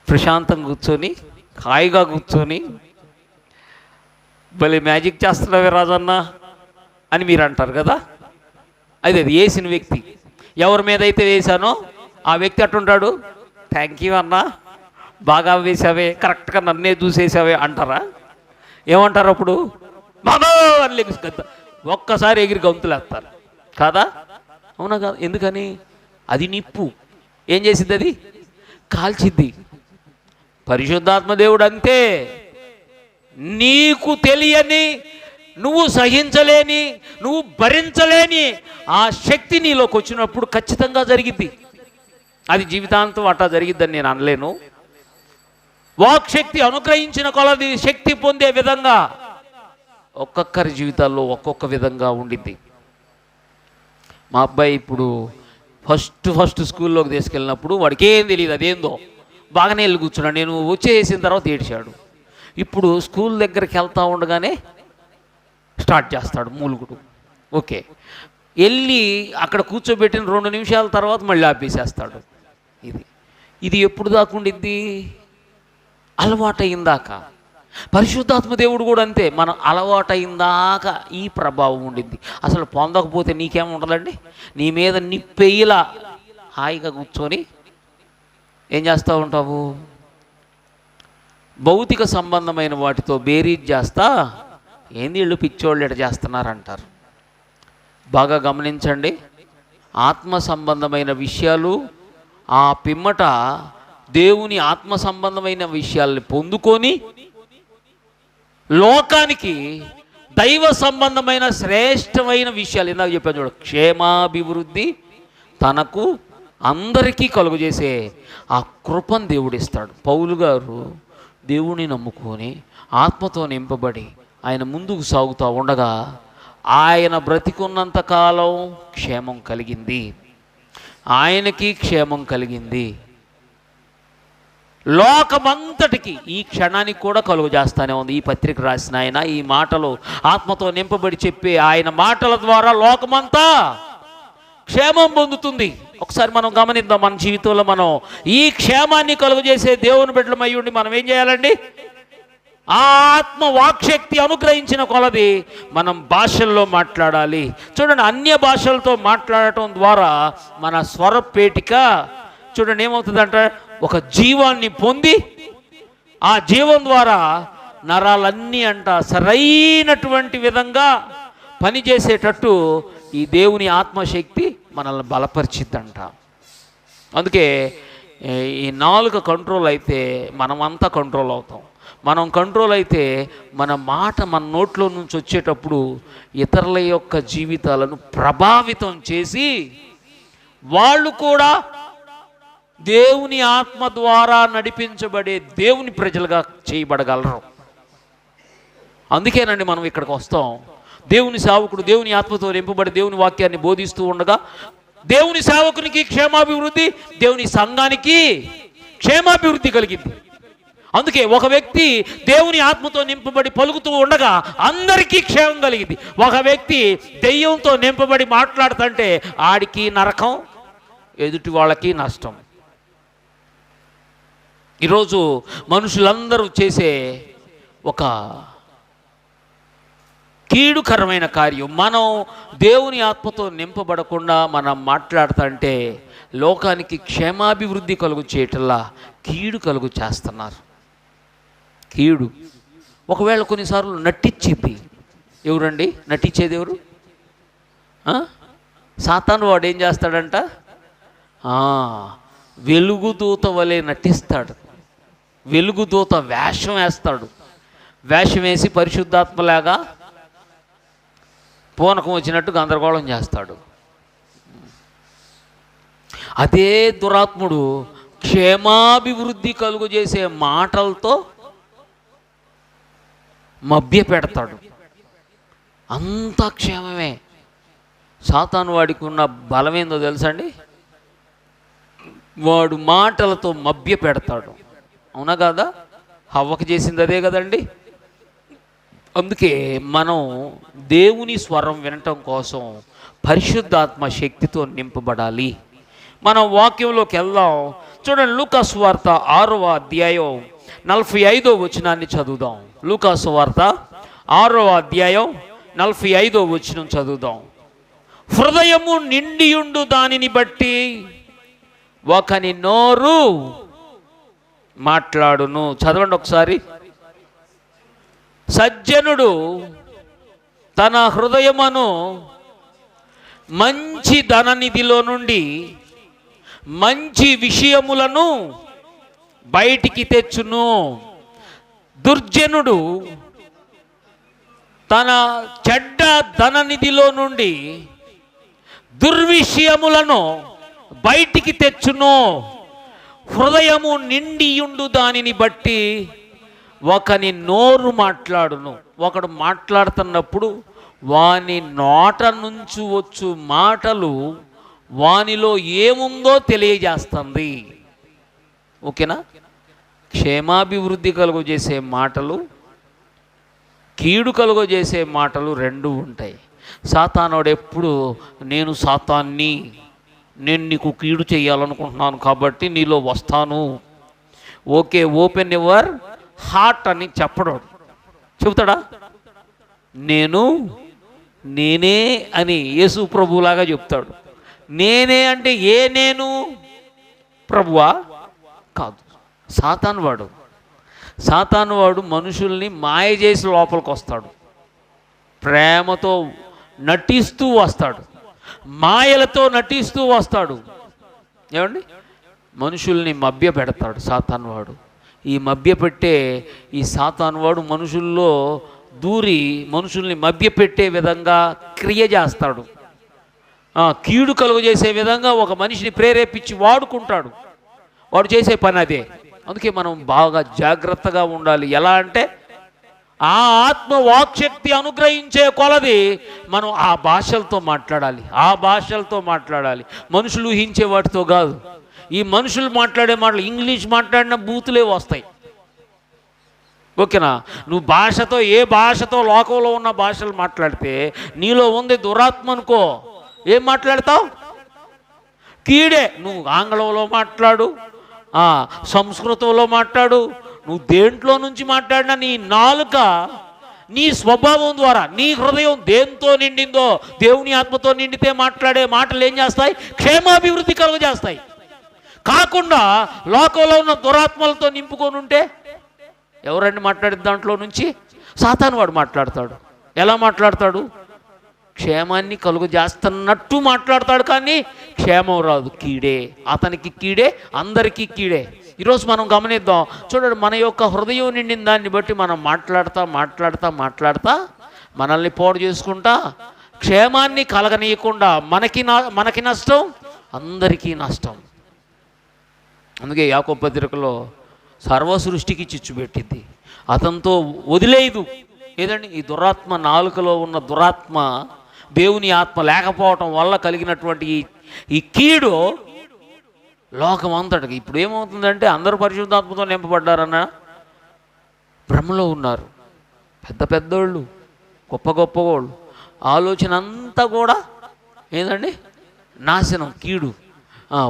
ప్రశాంతంగా కూర్చొని, హాయిగా కూర్చొని, భలే మ్యాజిక్ చేస్తున్నావే రాజన్న అని మీరు అంటారు కదా. అది వేసిన వ్యక్తి ఎవరి మీద అయితే వేశానో ఆ వ్యక్తి అట్టుంటాడు, థ్యాంక్ యూ అన్నా, బాగా వేసావే, కరెక్ట్గా నన్నే చూసేసావే అంటారా? ఏమంటారు అప్పుడు? బాబా అని ఒక్కసారి ఎగిరి గంతులేస్తారు కాదా? అవునా కాదు? ఎందుకని? అది నిప్పు ఏం చేసిద్ది? అది కాల్చిద్ది. పరిశుద్ధాత్మ దేవుడు అంతే. నీకు తెలియని, నువ్వు సహించలేని, నువ్వు భరించలేని ఆ శక్తి నీలోకి వచ్చినప్పుడు ఖచ్చితంగా జరిగిద్ది. అది జీవితాంతం అట్టా జరిగిద్దని నేను అనలేను. వాక్శక్తి అనుగ్రహించిన కొలది శక్తి పొందే విధంగా ఒక్కొక్కరి జీవితాల్లో ఒక్కొక్క విధంగా ఉండిద్ది. మా అబ్బాయి ఇప్పుడు ఫస్ట్ స్కూల్లోకి తీసుకెళ్ళినప్పుడు వాడికి ఏం తెలియదు, అదేందో బాగానే వెళ్ళి కూర్చున్నాడు. నేను వచ్చేసిన తర్వాత ఏడ్చాడు. ఇప్పుడు స్కూల్ దగ్గరికి వెళ్తూ ఉండగానే స్టార్ట్ చేస్తాడు మూలుగుడు. ఓకే, వెళ్ళి అక్కడ కూర్చోబెట్టిన 2 నిమిషాల తర్వాత మళ్ళీ ఆపేసేస్తాడు. ఇది ఎప్పుడు దాకా ఉండిద్ది? అలవాటయిందాక. పరిశుద్ధాత్మ దేవుడు కూడా అంతే, మనం అలవాటయిందాక ఈ ప్రభావం ఉండిద్ది. అసలు పొందకపోతే నీకేముండదండి? నీ మీద నిప్పెయ్యిలా హాయిగా కూర్చొని ఏం చేస్తూ ఉంటావు? భౌతిక సంబంధమైన వాటితో బేరీజ్ చేస్తా, ఏంది వీళ్ళు పిచ్చోళ్ళు ఎట చేస్తున్నారంటారు. బాగా గమనించండి, ఆత్మ సంబంధమైన విషయాలు, ఆ పిమ్మట దేవుని ఆత్మ సంబంధమైన విషయాల్ని పొందుకొని లోకానికి దైవ సంబంధమైన శ్రేష్టమైన విషయాలు, ఇందాక చెప్పాను చూడ, క్షేమాభివృద్ధి తనకు అందరికీ కలుగజేసే ఆ కృపను దేవుడు ఇస్తాడు. పౌలు గారు దేవుని నమ్ముకొని ఆత్మతో నింపబడి ఆయన ముందుకు సాగుతూ ఉండగా ఆయన బ్రతికున్నంత కాలం క్షేమం కలిగింది, ఆయనకి క్షేమం కలిగింది, లోకమంతటికి ఈ క్షణానికి కూడా కలుగు చేస్తానే ఉంది. ఈ పత్రిక రాసిన ఆయన ఈ మాటలు ఆత్మతో నింపబడి చెప్పే ఆయన మాటల ద్వారా లోకమంతా క్షేమం పొందుతుంది. ఒకసారి మనం గమనిద్దాం, మన జీవితంలో మనం ఈ క్షేమాన్ని కలుగు చేసే దేవుని బిడ్డలమై ఉండి మనం ఏం చేయాలండి? ఆత్మ వాక్శక్తి అనుగ్రహించిన కొలది మనం భాషల్లో మాట్లాడాలి. చూడండి, అన్య భాషలతో మాట్లాడటం ద్వారా మన స్వరపేటిక చూడండి ఏమవుతుందంటే ఒక జీవాన్ని పొంది ఆ జీవం ద్వారా నరాలన్నీ సరైనటువంటి విధంగా పనిచేసేటట్టు ఈ దేవుని ఆత్మశక్తి మనల్ని బలపరిచిద్దంట. అందుకే ఈ నాలుక కంట్రోల్ అయితే మనమంతా కంట్రోల్ అవుతాం. మనం కంట్రోల్ అయితే మన మాట మన నోట్లో నుంచి వచ్చేటప్పుడు ఇతరుల యొక్క జీవితాలను ప్రభావితం చేసి వాళ్ళు కూడా దేవుని ఆత్మ ద్వారా నడిపించబడే దేవుని ప్రజలుగా చేయబడగలరు. అందుకేనండి మనం ఇక్కడికి వస్తాం. దేవుని సేవకుడు దేవుని ఆత్మతో నింపబడి దేవుని వాక్యాన్ని బోధిస్తూ ఉండగా దేవుని సేవకునికి క్షేమాభివృద్ధి, దేవుని సంఘానికి క్షేమాభివృద్ధి కలిగింది. అందుకే ఒక వ్యక్తి దేవుని ఆత్మతో నింపబడి పలుకుతూ ఉండగా అందరికీ క్షేమం కలిగింది. ఒక వ్యక్తి దెయ్యంతో నింపబడి మాట్లాడుతుంటే ఆడికి నరకం, ఎదుటి వాళ్ళకి నష్టం. ఈరోజు మనుషులందరూ చేసే ఒక కీడుకరమైన కార్యం, మనం దేవుని ఆత్మతో నింపబడకుండా మనం మాట్లాడుతుంటే లోకానికి క్షేమాభివృద్ధి కలుగు చేయటంలా కీడు కలుగు చేస్తున్నారు. కీడు ఒకవేళ కొన్నిసార్లు నటించేది ఎవరండి? నటించేది ఎవరు? సాతాను. వాడు ఏం చేస్తాడంట? వెలుగుదూత వలె నటిస్తాడు. వెలుగుదూత వేషం వేస్తాడు. వేషం వేసి పరిశుద్ధాత్మలాగా పూనకం వచ్చినట్టు గందరగోళం చేస్తాడు. అదే దురాత్ముడు క్షేమాభివృద్ధి కలుగు చేసే మాటలతో మభ్య పెడతాడు. అంతా క్షేమమే. సాతాను వాడికి ఉన్న బలమేందో తెలుసా అండి? వాడు మాటలతో మభ్య పెడతాడు. అవునా కాదా? హవ్వకు చేసింది అదే కదండి. అందుకే మనం దేవుని స్వరం వినటం కోసం పరిశుద్ధాత్మ శక్తితో నింపబడాలి. మనం వాక్యంలోకి వెళ్దాం. చూడండి, లూకా సువార్త 6వ అధ్యాయం 45వ వచనాన్ని చదువుదాం. లూకా సువార్త 6వ అధ్యాయం 45వ వచనం చదువుదాం. హృదయము నిండియుండు దానిని బట్టి ఒకని నోరు మాట్లాడును. చదవండి ఒకసారి. సజ్జనుడు తన హృదయమును మంచి ధననిధిలో నుండి మంచి విషయములను బయటికి తెచ్చును. దుర్జనుడు తన చెడ్డ ధననిధిలో నుండి దుర్విషయములను బయటికి తెచ్చును. హృదయము నిండియుండు దానిని బట్టి ఒకని నోరు మాట్లాడును. ఒకడు మాట్లాడుతున్నప్పుడు వాని నోట నుంచి వచ్చు మాటలు వానిలో ఏముందో తెలియజేస్తుంది. ఓకేనా? క్షేమాభివృద్ధి కలుగజేసే మాటలు, కీడు కలుగజేసే మాటలు రెండు ఉంటాయి. సాతానుడు ఎప్పుడు నేను సాతాన్ని, నేను నీకు కీడు చేయాలనుకుంటున్నాను కాబట్టి నీలో వస్తాను, ఓకే ఓపెన్ యువర్ హార్ట్ అని చెప్పడు. చెబుతాడా? నేనే అని యేసు ప్రభులాగా చెప్తాడు. నేనే అంటే ఏ నేను? ప్రభువా? కాదు. సాతాను వాడు మనుషుల్ని మాయ చేసి లోపలికి వస్తాడు. ప్రేమతో నటిస్తూ వస్తాడు, మాయలతో నటిస్తూ వస్తాడు. ఏమండి? మనుషుల్ని మభ్య పెడతాడు సాతాను వాడు. ఈ మభ్య పెట్టే ఈ సాతాను వాడు మనుషుల్లో దూరి మనుషుల్ని మభ్య పెట్టే విధంగా క్రియ చేస్తాడు. కీడు కలుగు చేసే విధంగా ఒక మనిషిని ప్రేరేపించి వాడుకుంటాడు. వాడు చేసే పని అదే. అందుకే మనం బాగా జాగ్రత్తగా ఉండాలి. ఎలా అంటే ఆ ఆత్మ వాక్శక్తి అనుగ్రహించే కొలది మనం ఆ భాషలతో మాట్లాడాలి. మనుషులు ఊహించే వాటితో కాదు. ఈ మనుషులు మాట్లాడే మాటలు ఇంగ్లీష్ మాట్లాడిన బూతులే వస్తాయి. ఓకేనా? నువ్వు భాషతో, ఏ భాషతో లోకంలో ఉన్న భాషలు మాట్లాడితే నీలో ఉంది దురాత్మ అనుకో. ఏం మాట్లాడతావు? కీడే. నువ్వు ఆంగ్లంలో మాట్లాడు, సంస్కృతంలో మాట్లాడు, నువ్వు దేంట్లో నుంచి మాట్లాడినా నీ నాలుక నీ స్వభావం ద్వారా, నీ హృదయం దేంతో నిండిందో, దేవుని ఆత్మతో నిండితే మాట్లాడే మాటలు ఏం చేస్తాయి? క్షేమాభివృద్ధి కలుగజేస్తాయి. కాకుండా లోకంలో ఉన్న దురాత్మలతో నింపుకొని ఉంటే ఎవరండి మాట్లాడిన దాంట్లో నుంచి? సాతాను వాడు మాట్లాడతాడు. ఎలా మాట్లాడతాడు? క్షేమాన్ని కలుగు చేస్తున్నట్టు మాట్లాడతాడు, కానీ క్షేమం రాదు. కీడే. అతనికి కీడే, అందరికీ కీడే. ఈరోజు మనం గమనిద్దాం. చూడండి, మన యొక్క హృదయం నిండిన దాన్ని బట్టి మనం మాట్లాడతా మనల్ని పాడు చేసుకుంటా, క్షేమాన్ని కలగనీయకుండా మనకి నష్టం, అందరికీ నష్టం. అందుకే యాకోబు పత్రికలో సర్వ సృష్టికి చిచ్చు పెట్టింది, అతనితో వదిలేయదు. ఏదండి ఈ దురాత్మ, నాలుకలో ఉన్న దురాత్మ, దేవుని ఆత్మ లేకపోవటం వల్ల కలిగినటువంటి ఈ కీడు లోకం అంతటికి. ఇప్పుడు ఏమవుతుందంటే అందరూ పరిశుద్ధాత్మతో నింపబడ్డారన్న భ్రమలో ఉన్నారు. పెద్ద పెద్దోళ్ళు, గొప్ప గొప్పవాళ్ళు, ఆలోచన అంతా కూడా ఏందండి నాశనం, కీడు.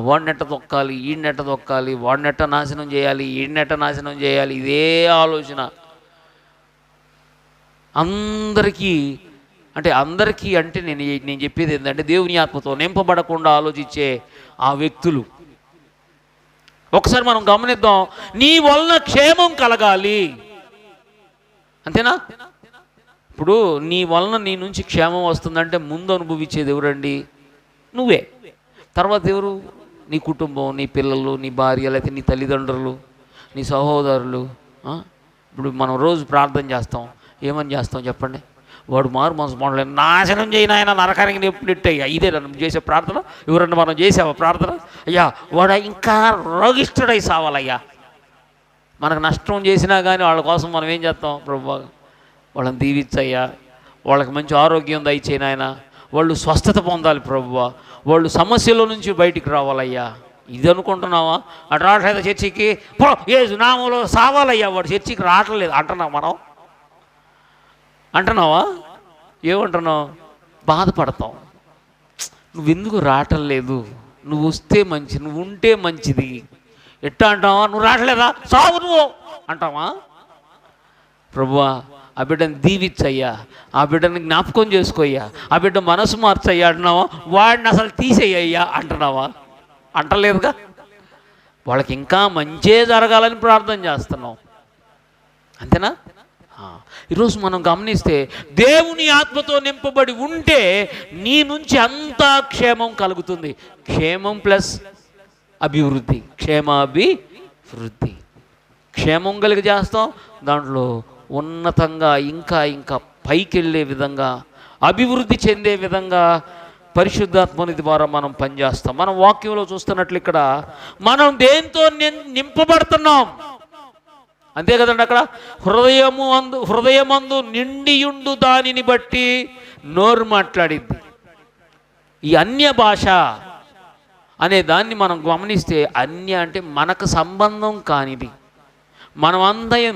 వాడినెట్ట తొక్కాలి, ఈడినెట్ట తొక్కాలి, వాడినెట్ట నాశనం చేయాలి, ఈడినెట్ట నాశనం చేయాలి, ఇదే ఆలోచన అందరికీ. అంటే నేను చెప్పేది ఏంటంటే దేవుని ఆత్మతో నింపబడకుండా ఆలోచించే ఆ వ్యక్తులు. ఒకసారి మనం గమనిద్దాం, నీ వలన క్షేమం కలగాలి, అంతేనా? ఇప్పుడు నీ వలన నీ నుంచి క్షేమం వస్తుందంటే ముందు అనుభవించేది ఎవరండి? నువ్వే. తర్వాత ఎవరు? నీ కుటుంబం, నీ పిల్లలు, నీ భార్య, లేకపోతే నీ తల్లిదండ్రులు, నీ సహోదరులు. ఇప్పుడు మనం రోజు ప్రార్థన చేస్తాం, ఏమని చేస్తాం చెప్పండి? వాడు మారు మనసు మాడలేదు, నాశనం చేయను ఆయన, నరకానికి నెట్టయ్యా. ఇదే మనం చేసే ప్రార్థన. ఎవరన్నా మనం చేసావా ప్రార్థన? అయ్యా వాడు ఇంకా రోగిష్ఠుడై సావాలయ్యా. మనకు నష్టం చేసినా కానీ వాళ్ళ కోసం మనం ఏం చేస్తాం? ప్రభువా వాళ్ళని దీవించయ్యా, వాళ్ళకి మంచి ఆరోగ్యం దయచేయను ఆయన, వాళ్ళు స్వస్థత పొందాలి ప్రభువా, వాళ్ళు సమస్యల నుంచి బయటికి రావాలయ్యా. ఇది అనుకుంటున్నావా? అటు రావట్లేదు చర్చికి, ఏసు నామంలో సావాలయ్యా, వాడు చర్చికి రావట్లేదు అంటున్నావు. మనం అంటున్నావా? ఏమంటున్నావు? బాధపడతావు. నువ్వెందుకు రావటం లేదు, నువ్వు వస్తే మంచి, నువ్వు ఉంటే మంచిది. ఎట్టా అంటావా? నువ్వు రావట్లేదా, సావు నువ్వు అంటావా? ప్రభువా ఆ బిడ్డని దీవిచ్చయ్యా, ఆ బిడ్డని జ్ఞాపకం చేసుకోయ్యా, ఆ బిడ్డ మనసు మార్చయ్యా అంటున్నావా? వాడిని అసలు తీసేయ్యా అంటున్నావా? అంటలేదుగా. వాళ్ళకి ఇంకా మంచే జరగాలని ప్రార్థన చేస్తున్నావు, అంతేనా? ఈరోజు మనం గమనిస్తే దేవుని ఆత్మతో నింపబడి ఉంటే నీ నుంచి అంతా క్షేమం కలుగుతుంది. క్షేమం ప్లస్ అభివృద్ధి, క్షేమాభివృద్ధి. క్షేమం కలిగి చేస్తాం, దాంట్లో ఉన్నతంగా ఇంకా ఇంకా పైకి వెళ్ళే విధంగా, అభివృద్ధి చెందే విధంగా పరిశుద్ధాత్మని ద్వారా మనం పనిచేస్తాం. మనం వాక్యంలో చూస్తున్నట్లు ఇక్కడ మనం దేంతో నింపబడుతున్నాం, అంతే కదండి. అక్కడ హృదయమందు నిండియుండు దానిని బట్టి నోరు మాట్లాడిద్ది. ఈ అన్య భాష అనే దాన్ని మనం గమనిస్తే, అన్య అంటే మనకు సంబంధం కానిది.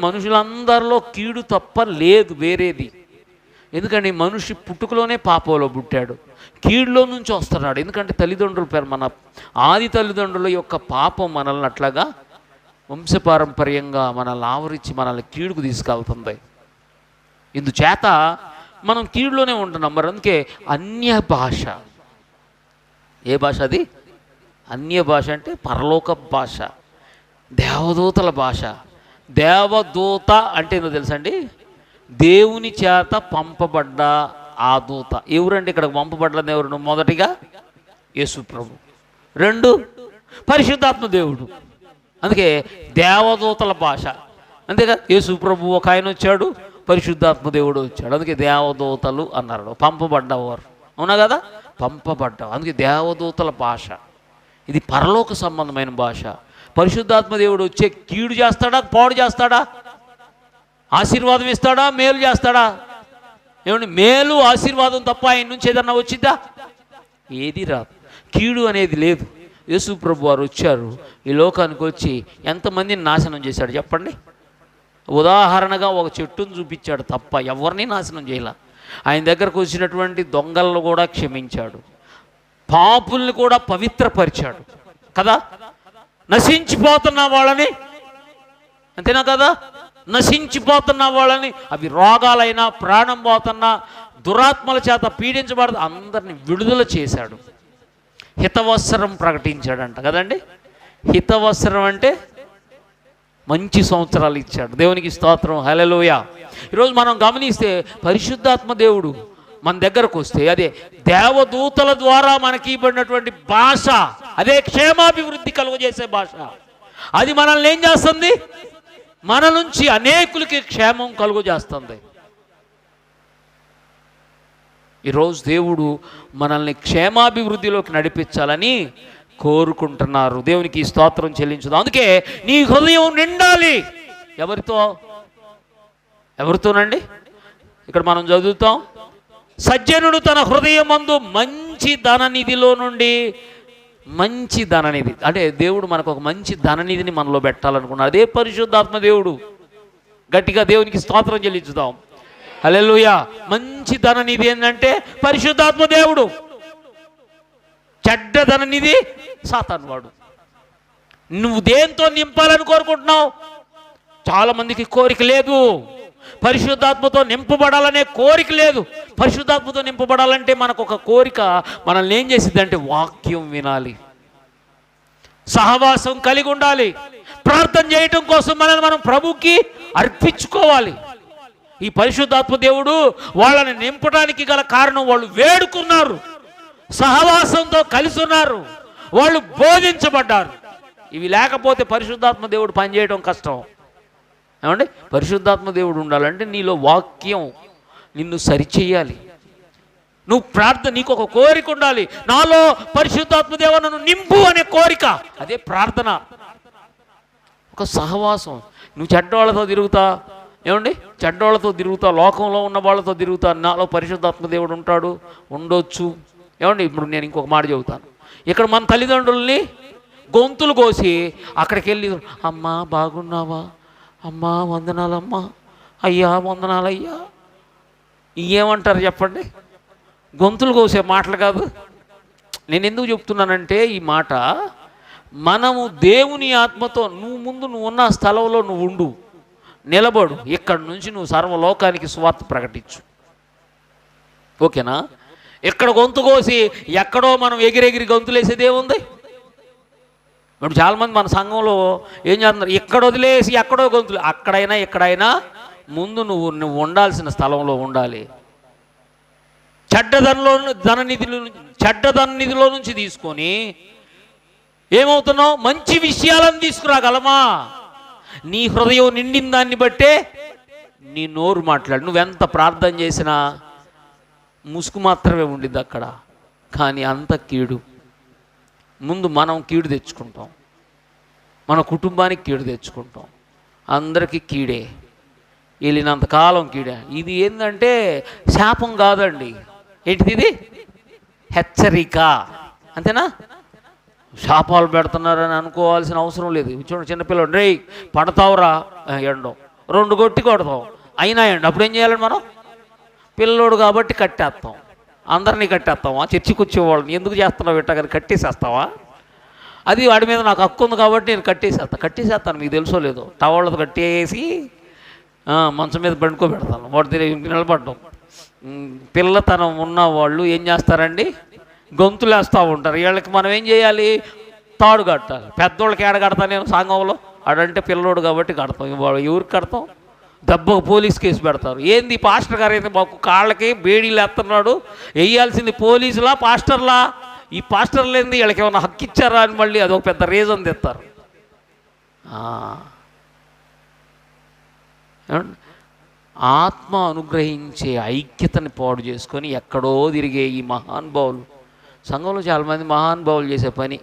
మనుషులందరిలో కీడు తప్ప లేదు వేరేది. ఎందుకంటే మనిషి పుట్టుకలోనే పాపంలో పుట్టాడు, కీడులో నుంచి వస్తున్నాడు. ఎందుకంటే మన ఆది తల్లిదండ్రుల యొక్క పాపం మనల్ని అట్లాగా వంశపారంపర్యంగా మనల్ని ఆవరించి మనల్ని కీడుకు తీసుకెళ్తుంది. ఇందుచేత మనం కీడులోనే ఉంటున్నాం. మరి అందుకే అన్య భాష. ఏ భాష అది? అన్య భాష అంటే పరలోక భాష, దేవదూతల భాష. దేవదూత అంటే ఏందో తెలుసండి? దేవుని చేత పంపబడ్డ ఆ దూత. ఎవరండి ఇక్కడ పంపబడ్డది? ఎవరు? మొదటిగా యేసు ప్రభు, రెండు పరిశుద్ధాత్మ దేవుడు. అందుకే దేవదూతల భాష. అంతేగా, యేసు ప్రభు ఒక ఆయన వచ్చాడు, పరిశుద్ధాత్మ దేవుడు వచ్చాడు. అందుకే దేవదూతలు అన్నారు, పంపబడ్డవారు. అవునా కదా? పంపబడ్డావు. అందుకే దేవదూతల భాష. ఇది పరలోక సంబంధమైన భాష. పరిశుద్ధాత్మ దేవుడు వచ్చే కీడు చేస్తాడా, పాడు చేస్తాడా? ఆశీర్వాదం ఇస్తాడా, మేలు చేస్తాడా? ఏమండి, మేలు ఆశీర్వాదం తప్ప ఆయన నుంచి ఏదన్నా వచ్చిద్దా? ఏది రాదు. కీడు అనేది లేదు. యేసు ప్రభు వారు వచ్చారు, ఈ లోకానికి వచ్చి ఎంతమందిని నాశనం చేశాడు చెప్పండి? ఉదాహరణగా ఒక చెట్టును చూపించాడు తప్ప ఎవరిని నాశనం చేయాల. ఆయన దగ్గరకు వచ్చినటువంటి దొంగలను కూడా క్షమించాడు, పాపుల్ని కూడా పవిత్రపరిచాడు కదా. నశించిపోతున్న వాళ్ళని, అంతేనా కదా, నశించిపోతున్న వాళ్ళని, అవి రోగాలైనా, ప్రాణం పోతున్నా, దురాత్మల చేత పీడించబడదు, అందరిని విడుదల చేశాడు. హితవత్సరం ప్రకటించాడంట కదండి. హితవత్సరం అంటే మంచి సంవత్సరాలు ఇచ్చాడు. దేవునికి స్తోత్రం, హల్లెలూయా. ఈరోజు మనం గమనిస్తే పరిశుద్ధాత్మ దేవుడు మన దగ్గరకు వస్తే, అదే దేవదూతల ద్వారా మనకి ఇవ్వబడినటువంటి భాష, అదే క్షేమాభివృద్ధి కలుగజేసే భాష. అది మనల్ని ఏం చేస్తుంది? మన నుంచి అనేకులకి క్షేమం కలుగజేస్తుంది. ఈరోజు దేవుడు మనల్ని క్షేమాభివృద్ధిలోకి నడిపించాలని కోరుకుంటున్నారు. దేవునికి స్తోత్రం చెల్లించుదాం. అందుకే నీ హృదయం నిండాలి. ఎవరితోనండి? ఇక్కడ మనం చదువుతాం, సజ్జనుడు తన హృదయమందు మంచి ధననిధిలో నుండి, మంచి ధననిధి అంటే దేవుడు మనకు ఒక మంచి ధననిధిని మనలో పెట్టాలనుకున్నాడు. అదే పరిశుద్ధాత్మ దేవుడు. గట్టిగా దేవునికి స్తోత్రం చెల్లించుదాం. హల్లెలూయా. మంచి ధననిధి ఏంటంటే పరిశుద్ధాత్మ దేవుడు. చెడ్డ ధననిధి సాతాను వాడు. నువ్వు దేంతో నింపాలని కోరుకుంటున్నావు? చాలామందికి కోరిక లేదు, పరిశుద్ధాత్మతో నింపబడాలనే కోరిక లేదు. పరిశుద్ధాత్మతో నింపబడాలంటే మనకు ఒక కోరిక మనల్ని ఏం చేసిద్దంటే వాక్యం వినాలి, సహవాసం కలిగి ఉండాలి, ప్రార్థన చేయటం కోసం మనం ప్రభుకి అర్పించుకోవాలి. ఈ పరిశుద్ధాత్మ దేవుడు వాళ్ళని నింపడానికి గల కారణం వాళ్ళు వేడుకున్నారు, సహవాసంతో కలిసి ఉన్నారు, వాళ్ళు బోధించబడ్డారు. ఇవి లేకపోతే పరిశుద్ధాత్మ దేవుడు పనిచేయడం కష్టం. ఏమండి? పరిశుద్ధాత్మ దేవుడు ఉండాలంటే నీలో వాక్యం నిన్ను సరిచేయాలి. నువ్వు ప్రార్థన, నీకు ఒక కోరిక ఉండాలి, నాలో పరిశుద్ధాత్మ దేవుడు నన్ను నింపు అనే కోరిక. అదే ప్రార్థన. ఒక సహవాసం. నువ్వు చెడ్డవాళ్ళతో తిరుగుతా, ఏమండి, చెడ్డవాళ్ళతో తిరుగుతా, లోకంలో ఉన్న వాళ్ళతో తిరుగుతా, నాలో పరిశుద్ధాత్మ దేవుడు ఉంటాడు, ఉండొచ్చు. ఏమండి? ఇప్పుడు నేను ఇంకొక మాట చెబుతాను. ఇక్కడ మన తల్లిదండ్రుల్ని గొంతులు కోసి అక్కడికి వెళ్ళి, అమ్మా బాగున్నావా, అమ్మా వందనాలమ్మా, అయ్యా వందనాలయ్యా, ఏమంటారు చెప్పండి? గొంతులు కోసే మాటలు కాదు. నేను ఎందుకు చెప్తున్నానంటే ఈ మాట, మనము దేవుని ఆత్మతో నువ్వు ఉన్న స్థలంలో నువ్వు ఉండు, నిలబడు. ఇక్కడి నుంచి నువ్వు సర్వలోకానికి సువార్త ప్రకటించు. ఓకేనా? ఇక్కడ గొంతు కోసి ఎక్కడో మనం ఎగిరెగిరి గొంతులేసేది ఏముంది? ఇప్పుడు చాలామంది మన సంఘంలో ఏం చేస్తున్నారు, ఇక్కడ వదిలేసి ఎక్కడో గొంతులు. అక్కడైనా ఇక్కడైనా ముందు నువ్వు ఉండాల్సిన స్థలంలో ఉండాలి. చెడ్డ ధననిధిలో నుంచి తీసుకొని ఏమవుతున్నావు? మంచి విషయాలను తీసుకురాగలమా? నీ హృదయం నిండిన దాన్ని బట్టే నీ నోరు మాట్లాడు. నువ్వెంత ప్రార్థన చేసినా ముసుగు మాత్రమే ఉండిద్ది అక్కడ, కానీ అంత కీడు. ముందు మనం కీడు తెచ్చుకుంటాం, మన కుటుంబానికి కీడు తెచ్చుకుంటాం, అందరికీ కీడే, వెళ్ళినంతకాలం కీడే. ఇది ఏంటంటే శాపం కాదండి. ఏంటిది? ఇది హెచ్చరిక. అంతేనా? శాపాలు పెడుతున్నారని అనుకోవాల్సిన అవసరం లేదు. చూడండి, చిన్నపిల్లడు, రే పడతావురా ఎండం, 2 కొట్టి కొడతాం, అయినా ఎండు. అప్పుడు ఏం చేయాలండి మనం? పిల్లోడు కాబట్టి కట్టేస్తాం, అందరినీ కట్టేస్తావా? చర్చికి వచ్చేవాళ్ళని ఎందుకు చేస్తున్నావు ఇట్టా కానీ కట్టేసేస్తావా? అది వాడి మీద నాకు హక్కు ఉంది కాబట్టి నేను కట్టేసేస్తాను. మీకు తెలుసో లేదో, టవళ్ళతో కట్టేసి మంచం మీద పండుకోబెడతాను. వాడి నిలబడ్డం. పిల్లతనం ఉన్న వాళ్ళు ఏం చేస్తారండి? గొంతులు వేస్తూ ఉంటారు. వీళ్ళకి మనం ఏం చేయాలి? తాడు కట్టాలి. పెద్దోళ్ళకి ఏడ కడతాను నేను సంఘంలో? ఆడంటే పిల్లోడు కాబట్టి కడతాం. ఎవరికి కడతాం? దెబ్బకు పోలీస్ కేసు పెడతారు. ఏంది పాస్టర్ గారు ఏంది మాకు కాళ్ళకి బేడీలు వేస్తున్నాడు, వేయాల్సింది పోలీసులా పాస్టర్లా? ఈ పాస్టర్లు ఏంది, వీళ్ళకి ఏమైనా హక్కు ఇచ్చారా అని మళ్ళీ అదొక పెద్ద రీజన్ తెస్తారు. ఆత్మ అనుగ్రహించే ఐక్యతని పాడు చేసుకొని ఎక్కడో తిరిగే ఈ మహానుభావులు, సంఘంలో చాలామంది మహానుభావులు చేసే పని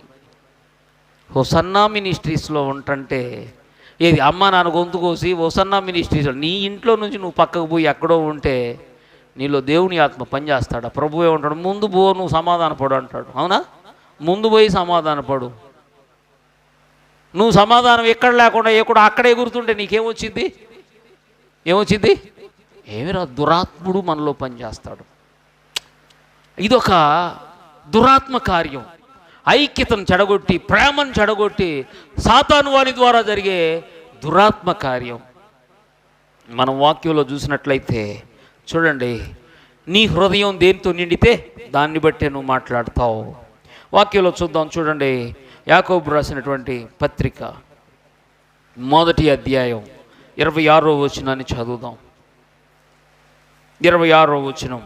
హొసన్నా మినిస్ట్రీస్లో ఉంటుంటే, ఏది అమ్మ నాన్న గొంతు కోసి హొసన్నా మినిస్ట్రీస్లో నీ ఇంట్లో నుంచి నువ్వు పక్కకు పోయి ఎక్కడో ఉంటే నీలో దేవుని ఆత్మ పనిచేస్తాడు. ప్రభు ఏమంటాడు? ముందు పో, నువ్వు సమాధానపడు అంటాడు. అవునా? ముందు పోయి సమాధానపడు. నువ్వు సమాధానం ఎక్కడ లేకుండా కూడా అక్కడే ఎగురుతుంటే నీకేమొచ్చింది? ఏమిరా? దురాత్ముడు మనలో పనిచేస్తాడు. ఇదొక దురాత్మ కార్యం. ఐక్యతను చెడగొట్టి, ప్రేమను చెడగొట్టి, సాతాను వాని ద్వారా జరిగే దురాత్మ కార్యం. మనం వాక్యంలో చూసినట్లయితే చూడండి, నీ హృదయం దేనితో నిండితే దాన్ని బట్టే నువ్వు మాట్లాడతావు. వాక్యంలో చూద్దాం. చూడండి, యాకోబు రాసినటువంటి పత్రిక 1వ అధ్యాయం 26వ వచనాన్ని చదువుదాం. 26వ వచనం.